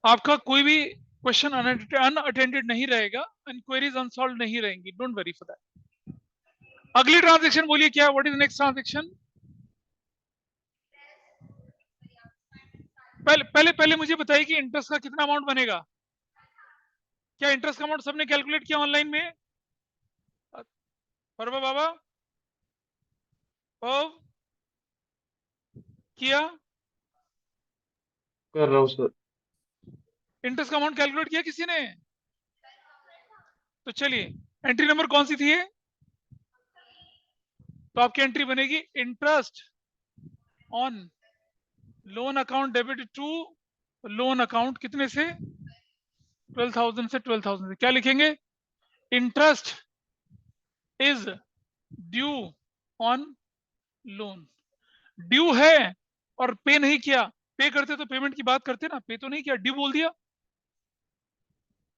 आपका कोई भी क्वेश्चन अनअटेंडेड नहीं रहेगा, इंक्वायरीज अनसॉल्व नहीं रहेंगी, डोंट वरी फॉर दैट। अगली ट्रांजेक्शन बोलिए क्या, व्हाट इज नेक्स्ट ट्रांजेक्शन? पहले पहले पहले मुझे बताइए कि इंटरेस्ट का कितना अमाउंट बनेगा? क्या इंटरेस्ट का अमाउंट सबने कैलकुलेट किया ऑनलाइन में? परवा बाबा, ओ किया? कर रहा हूँ सर। इंटरेस्ट का अमाउंट कैलकुलेट किया किसी ने? तो चलिए, एंट्री नंबर कौन सी थी ये? तो आपकी एंट्री बनेगी interest on loan account debit to loan account, कितने से? 12,000 से 12,000 से। क्या लिखेंगे? Interest is due on loan. Due है और पे नहीं किया, पे करते तो पेमेंट की बात करते ना, पे तो नहीं किया, ड्यू बोल दिया।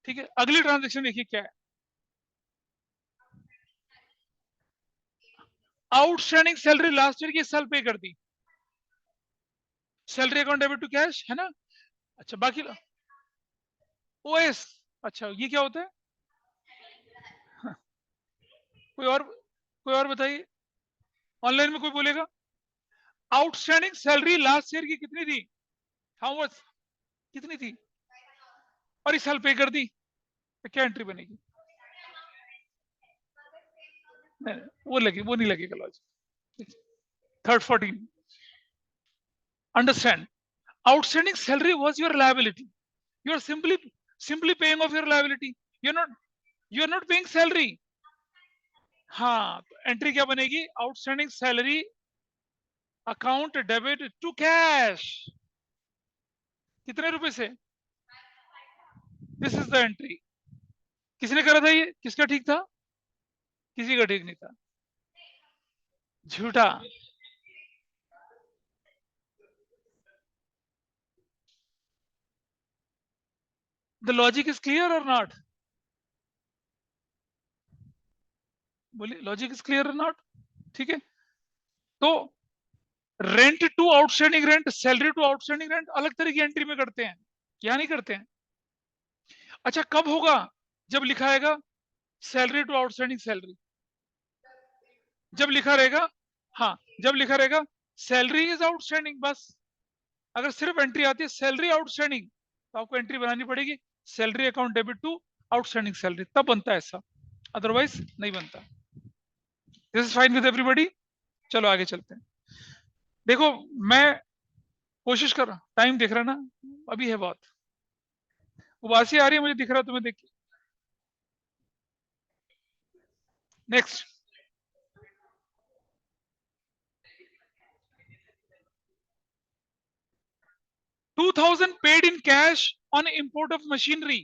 ठीक है, अगली ट्रांजेक्शन देखिए क्या है। आउटस्टैंडिंग सैलरी लास्ट ईयर की इस साल पे कर दी, salary account debit to cash है ना। अच्छा बाकी ओएस, अच्छा ये क्या होता है? हाँ, कोई और बताइए, ऑनलाइन में कोई बोलेगा? आउटस्टैंडिंग सैलरी लास्ट ईयर की कितनी थी? हाउ मच, कितनी थी? और इस साल पे कर दी, तो क्या एंट्री बनेगी? नहीं, वो नहीं लगेगा logic. Third 14, understand, outstanding salary was your liability, you are simply paying off your liability, you're not paying salary। हाँ, तो एंट्री क्या बनेगी? Outstanding salary account debit to cash, कितने रुपए से? This is the entry. किसने करा था ये? किसका ठीक था? किसी का ठीक नहीं था, झूठा। The logic is clear or not? बोलिए, logic is clear or not? ठीक है, तो rent to outstanding rent, salary to outstanding rent अलग तरह की एंट्री में करते हैं, क्या नहीं करते हैं? अच्छा कब होगा? जब लिखा आएगा सैलरी टू आउटस्टैंडिंग सैलरी, जब लिखा रहेगा, हाँ जब लिखा रहेगा सैलरी इज आउटस्टैंडिंग, बस। अगर सिर्फ एंट्री आती है सैलरी आउटस्टैंडिंग, तो आपको एंट्री बनानी पड़ेगी salary account debit to outstanding salary, तब बनता है ऐसा, अदरवाइज नहीं बनता। This is fine with everybody. चलो आगे चलते हैं। देखो मैं कोशिश कर रहा हूं, टाइम देख रहा ना, अभी है बहुत, उबासी आ रही है मुझे, दिख रहा तुम्हें, देखिए next. $2,000 paid in cash on import of machinery,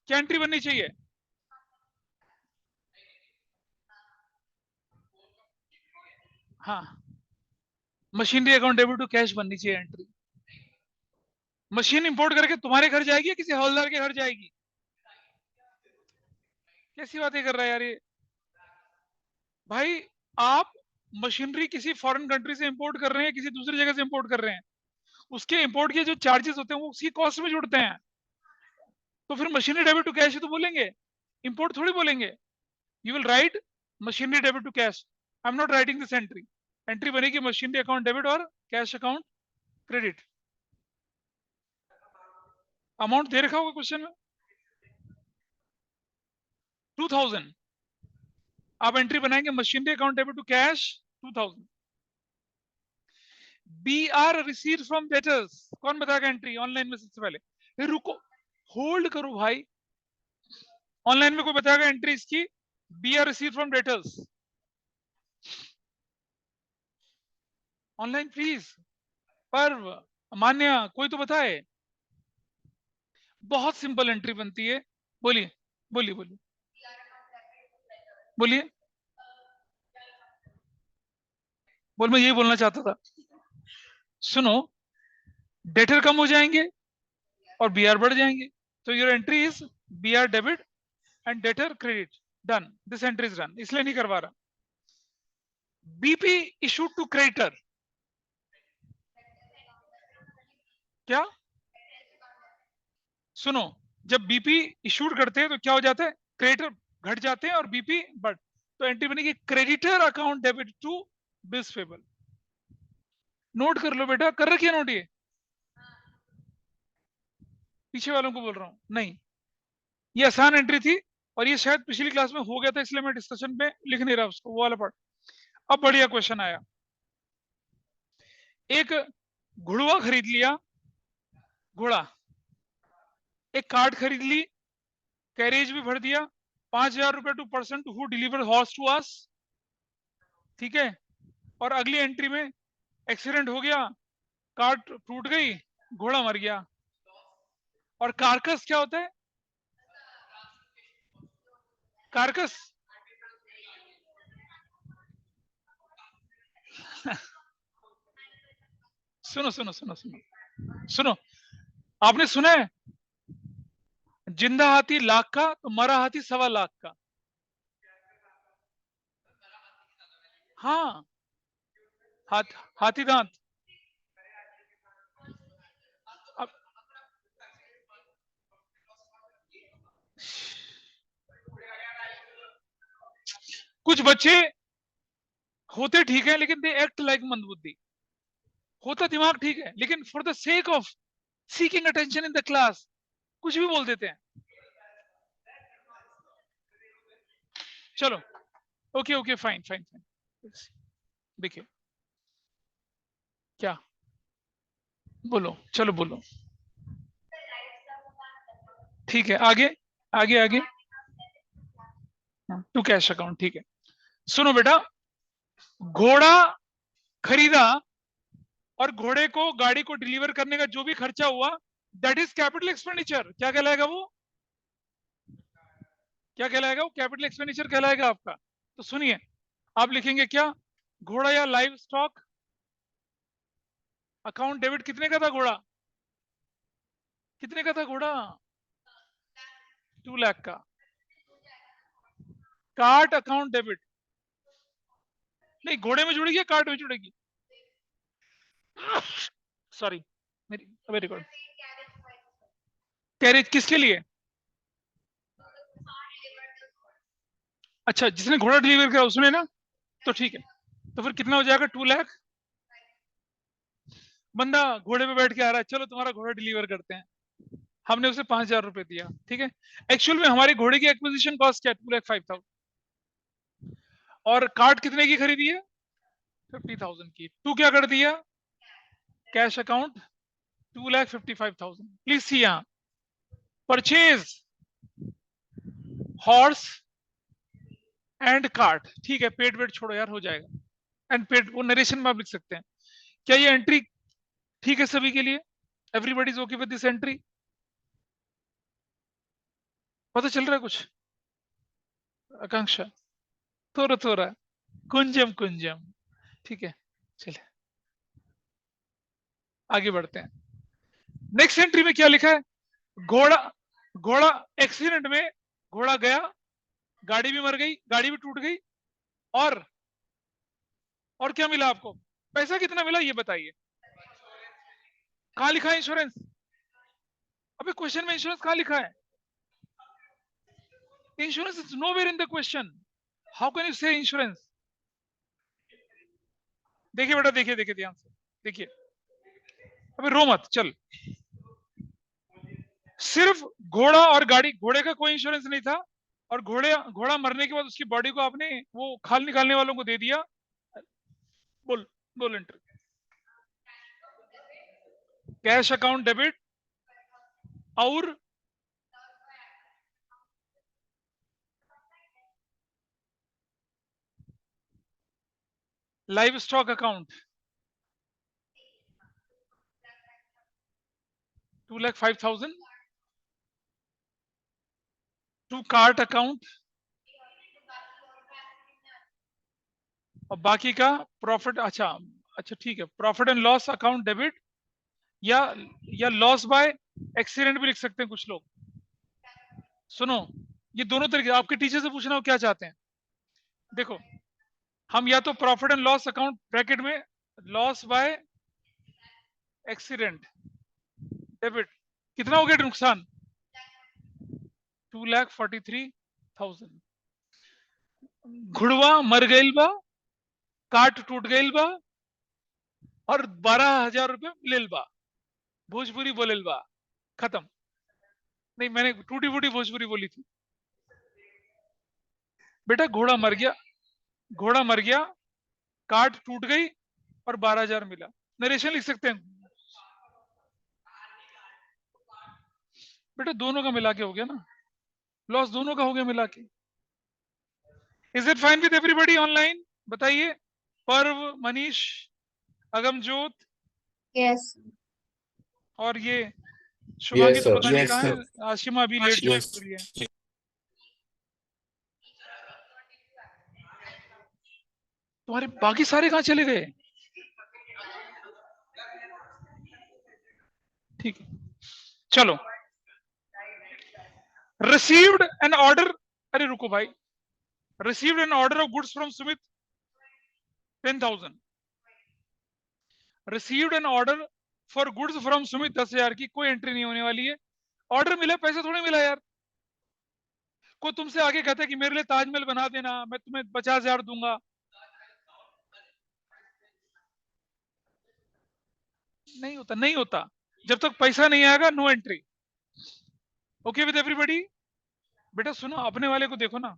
क्या एंट्री बननी चाहिए? हाँ, machinery account debit to cash बननी चाहिए एंट्री। मशीन इंपोर्ट करके तुम्हारे घर जाएगी या किसी हवलदार के घर जाएगी? कैसी बातें कर रहा है यार ये भाई? आप मशीनरी किसी फॉरेन कंट्री से इंपोर्ट कर रहे हैं, किसी दूसरी जगह से इंपोर्ट कर रहे हैं, उसके इंपोर्ट के जो चार्जेस होते हैं वो उसकी कॉस्ट में जुड़ते हैं, तो फिर मशीनरी डेबिट टू कैश ही तो बोलेंगे, इंपोर्ट थोड़ी बोलेंगे। You will write machinery debit to cash. I'm not writing this entry. Entry बनेगी machinery account debit और cash account credit. Amount दे रखा होगा क्वेश्चन में 2000. आप एंट्री बनाएंगे machinery account debit to cash 2000. BR receive from debtors. कौन बताएगा entry online में सबसे पहले? फिर रुको, होल्ड करो भाई. ऑनलाइन में कोई बताएगा एंट्री इसकी? BR receive from debtors online please. पर्व, मान्या, कोई तो बताए. बहुत सिंपल एंट्री बनती है. बोलिए बोलिए बोलिए बोलिए. बोल, मैं यही बोलना चाहता था. सुनो, डेटर कम हो जाएंगे और BR बढ़ जाएंगे. तो your entry is BR debit and debtor credit. Done. This entry is done. इसलिए नहीं करवा रहा. BP issued to creditor. क्या? सुनो, जब BP इशूड करते हैं तो क्या हो जाता है? क्रेडिटर घट जाते हैं और BP बढ़. तो एंट्री बनेगी creditor account debit to bills payable. Note कर लो बेटा. कर रखिए नोट. ये पीछे वालों को बोल रहा हूं. नहीं, ये आसान एंट्री थी और ये शायद पिछली क्लास में हो गया था, इसलिए मैं डिस्कशन पे लिख नहीं रहा उसको, वो वाला पार्ट. अब बढ़िया क्वेश्चन आया. एक घुड़वा खरीद लिया, घोड़ा. एक कार्ड खरीद ली, कैरेज भी भर दिया. 5000 रुपए to person who deliver horse to us. ठीक है. और अगली एंट्री में एक्सीडेंट हो गया, कार्ड टूट गई, घोड़ा मर गया. और कारकस क्या होता है? कारकस सुनो सुनो सुनो सुनो सुनो. आपने सुना है जिंदा हाथी लाख का तो मरा हाथी 1.25 लाख का. हाँ, हाथी दांत. अब कुछ बच्चे होते ठीक है लेकिन दे एक्ट लाइक मंदबुद्धि. होता दिमाग ठीक है लेकिन for the sake of seeking attention in the class कुछ भी बोल देते हैं. चलो, okay okay, fine fine fine. देखिए क्या बोलो, चलो बोलो. ठीक है, आगे आगे आगे. To cash account. ठीक है. सुनो बेटा, घोड़ा खरीदा और घोड़े को गाड़ी को डिलीवर करने का जो भी खर्चा हुआ दैट इज कैपिटल एक्सपेंडिचर. क्या कहलाएगा वो? क्या कहलाएगा वो? कैपिटल एक्सपेंडिचर कहलाएगा आपका. तो सुनिए, आप लिखेंगे क्या? घोड़ा या लाइव स्टॉक अकाउंट डेबिट. कितने का था घोड़ा? कितने का था घोड़ा? 2 लाख का. Cart account debit. नहीं, घोड़े में जुड़ेगी या कार्ट में जुड़ेगी? सॉरी, मेरी रिकॉर्ड. कैरेज किसके लिए? अच्छा, जिसने घोड़ा डिलीवर किया उसने ना. तो ठीक है, तो फिर कितना हो जाएगा? 2 लाख. बंदा घोड़े पे बैठ के आ रहा है, चलो तुम्हारा घोड़ा डिलीवर करते हैं. हमने उसे 5000 रुपए दिया. ठीक है. एक्चुअल में हमारे घोड़े की एक्विजिशन कॉस्ट क्या है? 2,05,000. और कार्ट कितने की खरीदी है? 50,000 की. तू क्या कर दिया? Cash account 2,55,000. प्लीज सी यहां, परचेज हॉर्स एंड कार्ट. ठीक है, पेड वेट छोड़ो यार, हो जाएगा. एंड पेड वो नरेशन में आप लिख सकते हैं. क्या ये एंट्री ठीक है सभी के लिए? Everybody is okay with this entry? पता चल रहा है कुछ? आकांक्षा, थोड़ा थोड़ा, कुंजम कुंजम. ठीक है, चलिए आगे बढ़ते हैं. नेक्स्ट एंट्री में क्या लिखा है? घोड़ा घोड़ा एक्सीडेंट में घोड़ा गया, गाड़ी भी मर गई, गाड़ी भी टूट गई. और क्या मिला आपको? पैसा कितना मिला ये बताइए. कहां लिखा है इंश्योरेंस? अबे क्वेश्चन में इंश्योरेंस कहां लिखा है? Insurance is nowhere in the question. How can you से इंश्योरेंस? देखिए बेटा, देखिए देखिए ध्यान से देखिए, अभी रो मत, चल। सिर्फ घोड़ा और गाड़ी, घोड़े का कोई इंश्योरेंस नहीं था, और घोड़ा मरने के बाद उसकी बॉडी को आपने वो खाल निकालने वालों को दे दिया। बोल, बोल एंटर। कैश अकाउंट डेबिट और live stock account 2,05,000, to cart account, और बाकी का प्रॉफिट। अच्छा अच्छा ठीक है, profit and loss account debit, या लॉस बाय एक्सीडेंट भी लिख सकते हैं कुछ लोग। सुनो, ये दोनों तरीके, आपके टीचर से पूछना हो क्या चाहते हैं। देखो, हम या तो profit and loss account bracket में लॉस बाय एक्सीडेंट डेबिट, कितना हो गया नुकसान? 2,43,000। घुड़वा मर गईल बा, काट टूट गईल बा, और 12,000 रुपये मिलेल बा, भोजपुरी बोलेल बा, खत्म। नहीं, मैंने टूटी फूटी भोजपुरी बोली थी बेटा। घोड़ा मर गया, काट टूट गई, और 12,000 मिला। नरेशन लिख सकते हैं बेटा, दोनों का मिला के हो गया ना, लॉस दोनों का हो गया मिला के। Is it fine with everybody online? बताइए, पर्व, मनीष, अगमजोत, Yes. और ये शुभांगी Yes, तो sir. पता नहीं कहाँ है, आशिमा अभी लेट Yes. रही है। तुम्हारे बाकी सारे कहाँ चले गए? ठीक है, चलो। रिसीव्ड एन ऑर्डर, अरे रुको भाई, received an order of goods from Sumit 10,000, received an order for goods from Sumit 10,000 की कोई एंट्री नहीं होने वाली है। ऑर्डर मिला, पैसा थोड़ी मिला यार। कोई तुमसे आगे कहता है कि मेरे लिए ताजमहल बना देना, मैं तुम्हें 50,000 दूंगा, नहीं होता, नहीं होता। जब तक पैसा नहीं आएगा, no entry. Okay with everybody? बेटा सुनो, अपने वाले को देखो ना।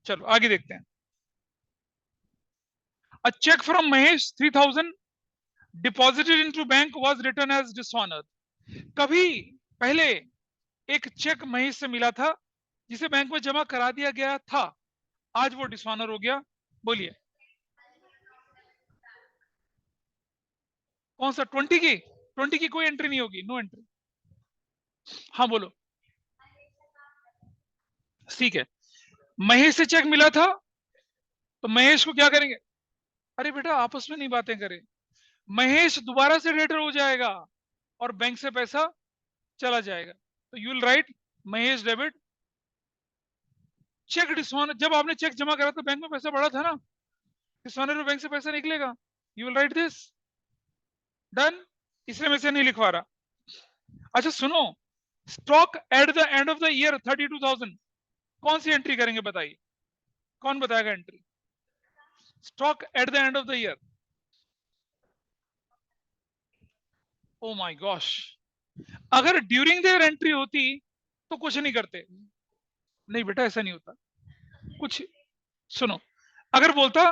चलो आगे देखते हैं। A cheque from Mahesh 3,000 deposited into bank was return as dishonoured. कभी पहले एक चेक महेश से मिला था, जिसे बैंक में जमा करा दिया गया था, आज वो डिसऑनर हो गया। बोलिए कौन सा? 20 की कोई एंट्री नहीं होगी, नो एंट्री। हाँ बोलो। ठीक है, महेश से चेक मिला था, तो महेश को क्या करेंगे? अरे बेटा आपस में नहीं बातें करें। महेश दोबारा से डेटर हो जाएगा, और बैंक से पैसा चला जाएगा। तो you will write Mahesh debit, check dishonour. जब आपने चेक जमा करा तो बैंक में पैसा बढ़ा था ना, डिसऑनर में बैंक से पैसा निकलेगा। You will write this, done. इसलिए मैं से नहीं लिखवा रहा। अच्छा सुनो, stock at the end of the year 32,000, कौन सी एंट्री करेंगे बताइए? कौन बताएगा entry? Stock at the end of the year. Oh my gosh, अगर ड्यूरिंग देयर एंट्री होती तो कुछ नहीं करते। नहीं बेटा ऐसा नहीं होता कुछ। सुनो, अगर बोलता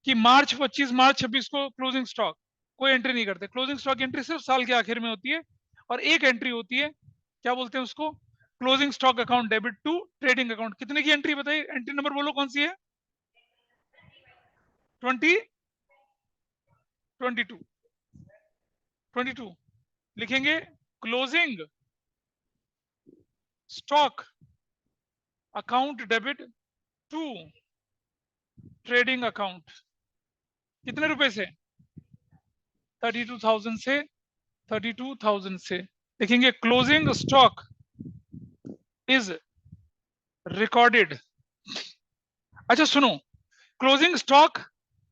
कि मार्च 26 को क्लोजिंग स्टॉक, कोई एंट्री नहीं करते। क्लोजिंग स्टॉक की एंट्री सिर्फ साल के आखिर में होती है, और एक एंट्री होती है, क्या बोलते हैं उसको? Closing stock account debit to trading account. कितने की एंट्री बताइए? एंट्री नंबर बोलो कौन सी है? 20, 22, 22 लिखेंगे। Closing stock account debit to trading account, कितने रुपए से? 32,000 से, 32,000 से लिखेंगे क्लोजिंग स्टॉक इज रिकॉर्डेड। अच्छा सुनो, closing stock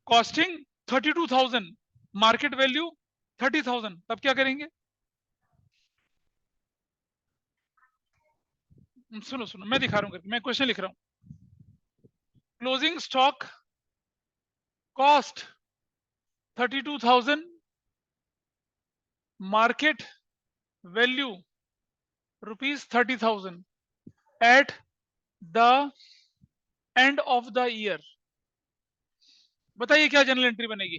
costing 32,000, market value 30,000, तब क्या करेंगे? सुनो सुनो, मैं दिखा रहा हूँ करके, मैं क्वेश्चन लिख रहा हूँ। Closing stock cost 32,000, market value ₹30,000 at the end of the year. बताइए क्या जनरल एंट्री बनेगी?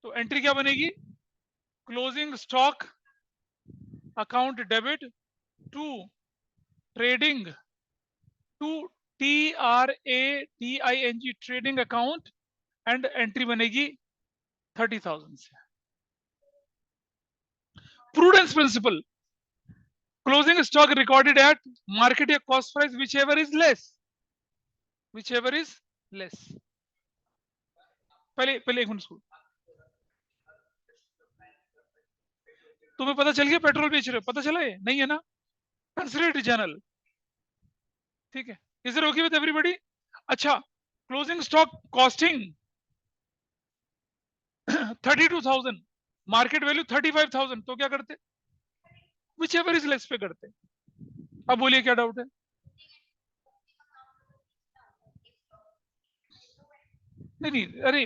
तो एंट्री क्या बनेगी? Closing stock account debit to trading to TRADING trading account and entry बनेगी 30,000 से। Prudence principle, closing stock recorded at market या cost price whichever is less, पहले एक मिनट, तुम्हें पता चल गया पेट्रोल बेच रहे हो? पता चला? ये नहीं है ना? कंसिडर इट जर्नल, ठीक है? Is it okay with everybody? अच्छा, closing stock costing 32,000, market value 35,000, तो क्या करते? whichever is less पे करते। अब बोलिए क्या डाउट है? नहीं, अरे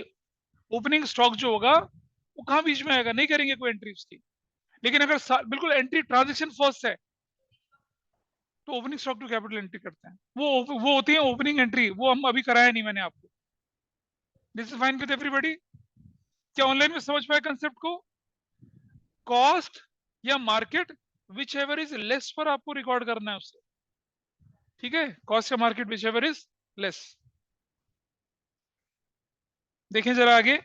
ओपनिंग स्टॉक जो होगा वो कहां बीच में आएगा? नहीं करेंगे कोई एंट्री उसकी। लेकिन अगर बिल्कुल एंट्री ट्रांजेक्शन फर्स्ट है तो opening stock to capital entry करते हैं। वो होती है ओपनिंग एंट्री, वो हम अभी कराया नहीं मैंने आपको। This is fine with everybody? क्या ऑनलाइन में समझ पाए कंसेप्ट को? कॉस्ट या market which ever is less पर आपको रिकॉर्ड करना है उससे, ठीक है? कॉस्ट या market which ever is less. देखें जरा आगे,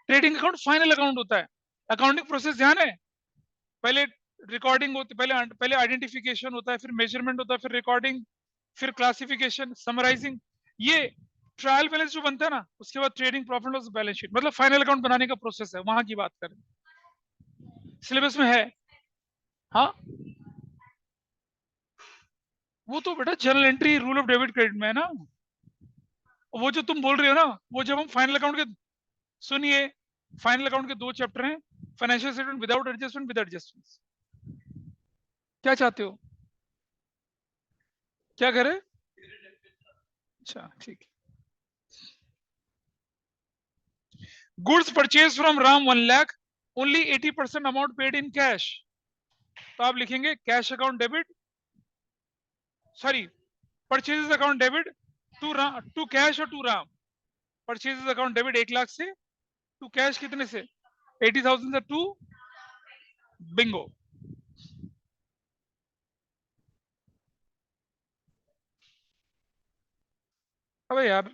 ट्रेडिंग अकाउंट फाइनल अकाउंट होता है। अकाउंटिंग प्रोसेस ध्यान है, पहले रिकॉर्डिंग होती, पहले आइडेंटिफिकेशन होता है, फिर मेजरमेंट होता है, फिर रिकॉर्डिंग, फिर क्लासिफिकेशन, समराइजिंग, ये ट्रायल बैलेंस जो बनता है ना, उसके बाद trading profit loss balance sheet, मतलब फाइनल अकाउंट बनाने का प्रोसेस है, वहां की बात करें। सिलेबस में है, हाँ? वो तो बेटा general entry rule of debit credit में है ना। वो जो तुम बोल रहे हो ना, वो जब हम फाइनल अकाउंट के, सुनिए, फाइनल अकाउंट के 2 चैप्टर हैं, financial statement without adjustment, with adjustment. क्या चाहते हो? क्या करे? अच्छा ठीक है। Goods purchase from Ram 1 lakh, only 80% amount paid in cash. तो आप लिखेंगे cash account debit, sorry, purchases account debit to cash और to Ram. Purchases account debit 1 lakh से, टू कैश कितने से? 80,000 से, टू बिंगो। अबे यार,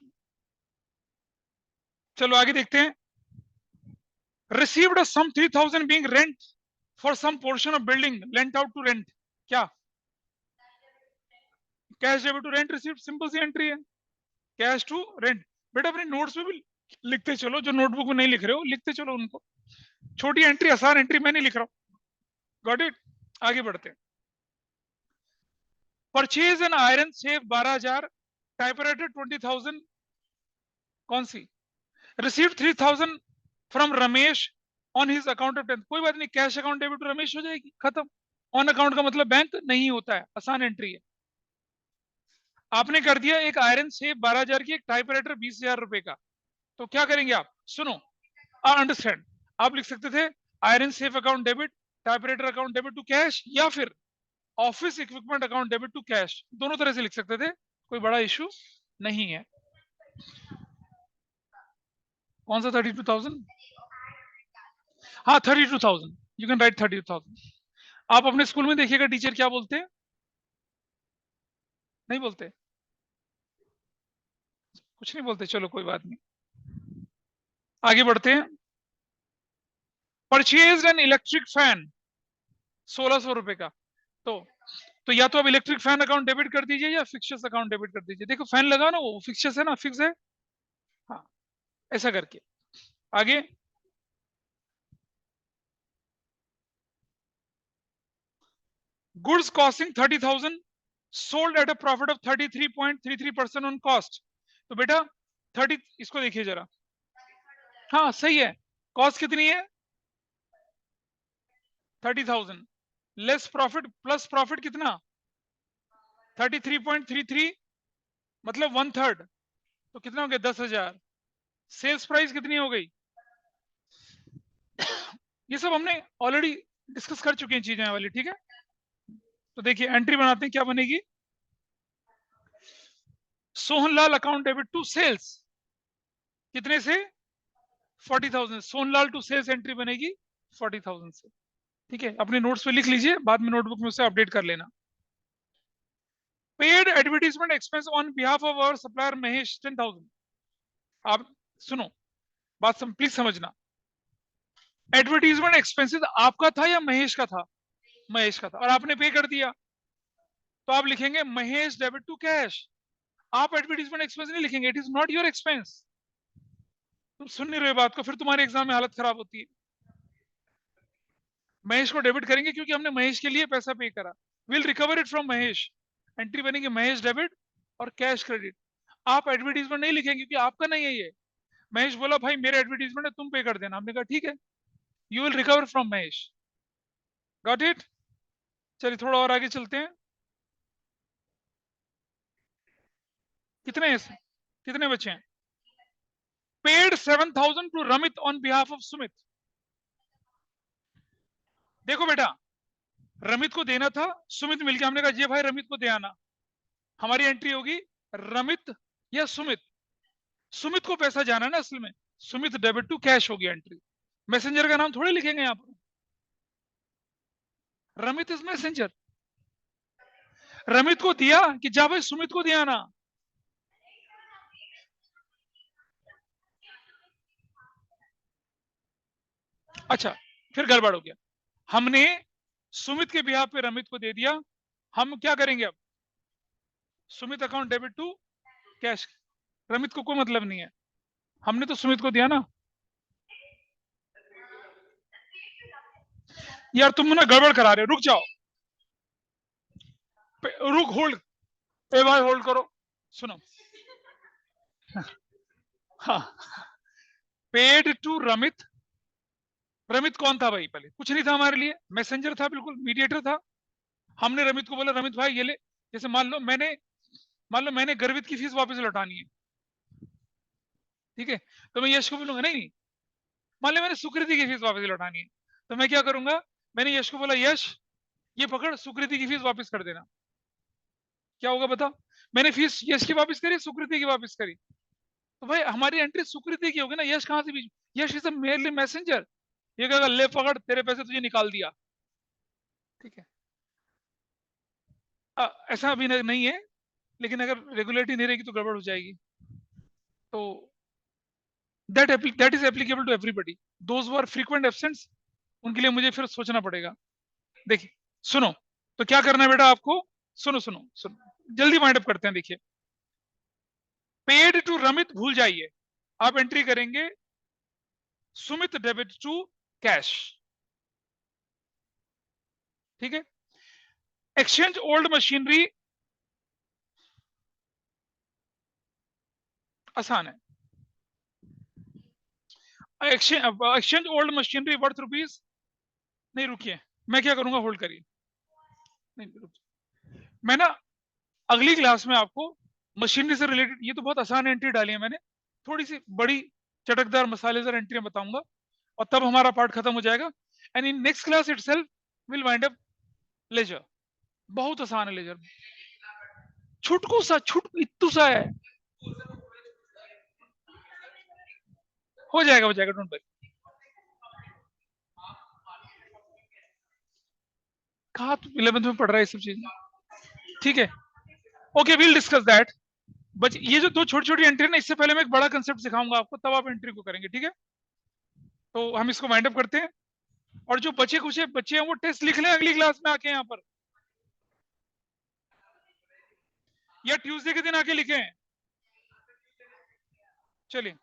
चलो आगे देखते हैं। received a sum 3,000 being rent for some portion of building lent out to rent, क्या? Cash debit to rent received, simple सी एंट्री है, कैश टू रेंट। बेटा अपने नोट्स में भी लिखते चलो, जो नोटबुक में नहीं लिख रहे हो लिखते चलो उनको। छोटी एंट्री, आसान एंट्री, मैं नहीं लिख रहा हूं। Got it? आगे बढ़ते हैं। Purchase an iron safe 12,000, typewriter 20,000, कौन सी? Received 3,000 from Ramesh on his account of 10, कोई बात नहीं, cash account debit to Ramesh हो जाएगी, खत्म। ऑन अकाउंट का मतलब बैंक नहीं होता है, आसान एंट्री है। आपने कर दिया एक आयरन सेफ 12,000 की, एक टाइपराइटर 20,000 रुपए का, तो क्या करेंगे आप? सुनो, अंडरस्टैंड, आप लिख सकते थे iron safe account debit, typewriter account debit to cash, या फिर office equipment account debit to cash, दोनों तरह से लिख सकते थे, कोई बड़ा इशू नहीं है। कौन सा 32,000? हाँ 32,000, यू कैन राइट 32,000। आप अपने स्कूल में देखिएगा टीचर क्या बोलते हैं, नहीं बोलते, कुछ नहीं बोलते, चलो कोई बात नहीं, आगे बढ़ते हैं। परचेज एन इलेक्ट्रिक फैन 1,600 रुपए का, तो या तो अब इलेक्ट्रिक फैन अकाउंट डेबिट कर दीजिए या फिक्सचर्स अकाउंट डेबिट कर दीजिए। देखो फैन लगा ना, वो फिक्सचर्स है ना, फिक्स है, हाँ, ऐसा करके। आगे, goods costing 30,000 sold at a profit of 33.33% on cost. तो बेटा 30, इसको देखिए जरा, हाँ सही है, कॉस्ट कितनी है? 30,000 लेस प्रॉफिट प्लस प्रॉफिट कितना 33.33 मतलब 1/3 तो कितना हो गया 10,000। सेल्स प्राइस कितनी हो गई ये सब हमने ऑलरेडी डिस्कस कर चुके हैं चीजें वाली, ठीक है। तो देखिए एंट्री बनाते हैं, क्या बनेगी, Sohanlal account debit to sales कितने से 40,000, सोहनलाल टू सेल्स एंट्री बनेगी 40,000 से, ठीक है। अपने नोट्स पे लिख लीजिए, बाद में नोटबुक में उसे अपडेट कर लेना। Paid advertisement expense on behalf of our supplier Mahesh 10,000। आप सुनो बात प्लीज समझना, एडवर्टीजमेंट एक्सपेंसेस आपका था या महेश का था, महेश का था, और आपने पे कर दिया तो आप लिखेंगे महेश डेबिट टू कैश। आप एडवर्टीजमेंट एक्सपेंस नहीं लिखेंगे, it is not your expense. तुम सुन नहीं रहे बात को, फिर तुम्हारे एग्जाम में हालत खराब होती है। महेश को डेबिट करेंगे क्योंकि हमने महेश के लिए पैसा पे करा, will recover it from Mahesh, entry बनेगी महेश डेबिट और कैश क्रेडिट। आप एडवर्टीजमेंट नहीं लिखेंगे क्योंकि आपका नहीं है ये, महेश बोला भाई मेरा एडवर्टीजमेंट है तुम पे कर देना, हमने कहा ठीक है, you will recover from Mahesh. Got it. चलिए थोड़ा और आगे चलते हैं, कितने हैं कितने बचे हैं। Paid 7,000 to Ramit on behalf of Sumit. देखो बेटा रमित को देना था, सुमित मिलके हमने कहा ये भाई रमित को दे आना, हमारी एंट्री होगी रमित या सुमित, सुमित को पैसा जाना ना असल में, सुमित डेबिट टू कैश होगी एंट्री। मैसेंजर का नाम थोड़ी लिखेंगे यहां पर, रमित इज मैसेंजर, रमित को दिया कि जा भाई सुमित को दिया ना। अच्छा फिर गड़बड़ हो गया, हमने सुमित के बिहाफ पे रमित को दे दिया, हम क्या करेंगे अब, Sumit account debit to cash, Ramit को कोई मतलब नहीं है, हमने तो सुमित को दिया ना। यार तुम ना गड़बड़ करा रहे हो, रुक जाओ, रुक होल्ड, ए भाई होल्ड करो, सुनो हाँ पेड टू रमित, रमित कौन था भाई, पहले कुछ नहीं था हमारे लिए, मैसेंजर था, बिल्कुल मीडिएटर था। हमने रमित को बोला रमित भाई ये ले, जैसे मान लो मैंने गर्वित की फीस वापस लौटानी है, ठीक है, तो मैं यश को बोलूंगा नहीं नहीं, मान लो मैंने सुकृति की फीस वापस लौटानी है, तो मैं क्या करूंगा, मैंने यश को बोला यश ये पकड़ सुकृति की फीस वापस कर देना, क्या होगा बता, मैंने फीस यश की वापस करी सुकृति की वापस करी, तो भाई हमारी एंट्री सुकृति की होगी ना, यश कहां से भी, यश इज अ मेरली मैसेंजर, ये कहेगा ले पकड़ तेरे पैसे तुझे निकाल दिया, ठीक है। ऐसा अभी नहीं है, लेकिन अगर रेगुलेटरी नहीं रहेगी तो गड़बड़ हो जाएगी, तो that is applicable to everybody, those who are frequent absents उनके लिए मुझे फिर सोचना पड़ेगा। देखिए सुनो, तो क्या करना है बेटा आपको, सुनो सुनो सुनो जल्दी वाइंड अप करते हैं। देखिए पेड टू रमित भूल जाइए, आप एंट्री करेंगे सुमित डेबिट टू कैश, ठीक है। एक्सचेंज ओल्ड मशीनरी आसान है, exchange old machinery worth rupees, नहीं रुकिए मैं क्या करूंगा होल्ड करिए, नहीं रुकिए, मैं ना अगली क्लास में आपको मशीनरी से रिलेटेड, ये तो बहुत आसान एंट्री डाली है मैंने, थोड़ी सी बड़ी चटकदार मसालेदार एंट्रियां बताऊंगा, और तब हमारा पार्ट खत्म हो जाएगा, and in next class itself will wind up ledger, बहुत आसान है लेजर, छुटकू सा इत्तू सा है, हो जाएगा डोंट वरी। कहा तू 11th में पढ़ रहा है ये सब चीजें, ठीक है, okay will discuss that. But ये जो दो छोटी छोटी एंट्री ना, इससे पहले मैं एक बड़ा कंसेप्ट सिखाऊंगा आपको, तब आप एंट्री को करेंगे, ठीक है। तो हम इसको वाइंड अप करते हैं, और जो बचे कुछ बच्चे हैं वो टेस्ट लिख लें अगली क्लास में आके यहाँ पर, या ट्यूसडे के दिन आके लिखें, चलिए।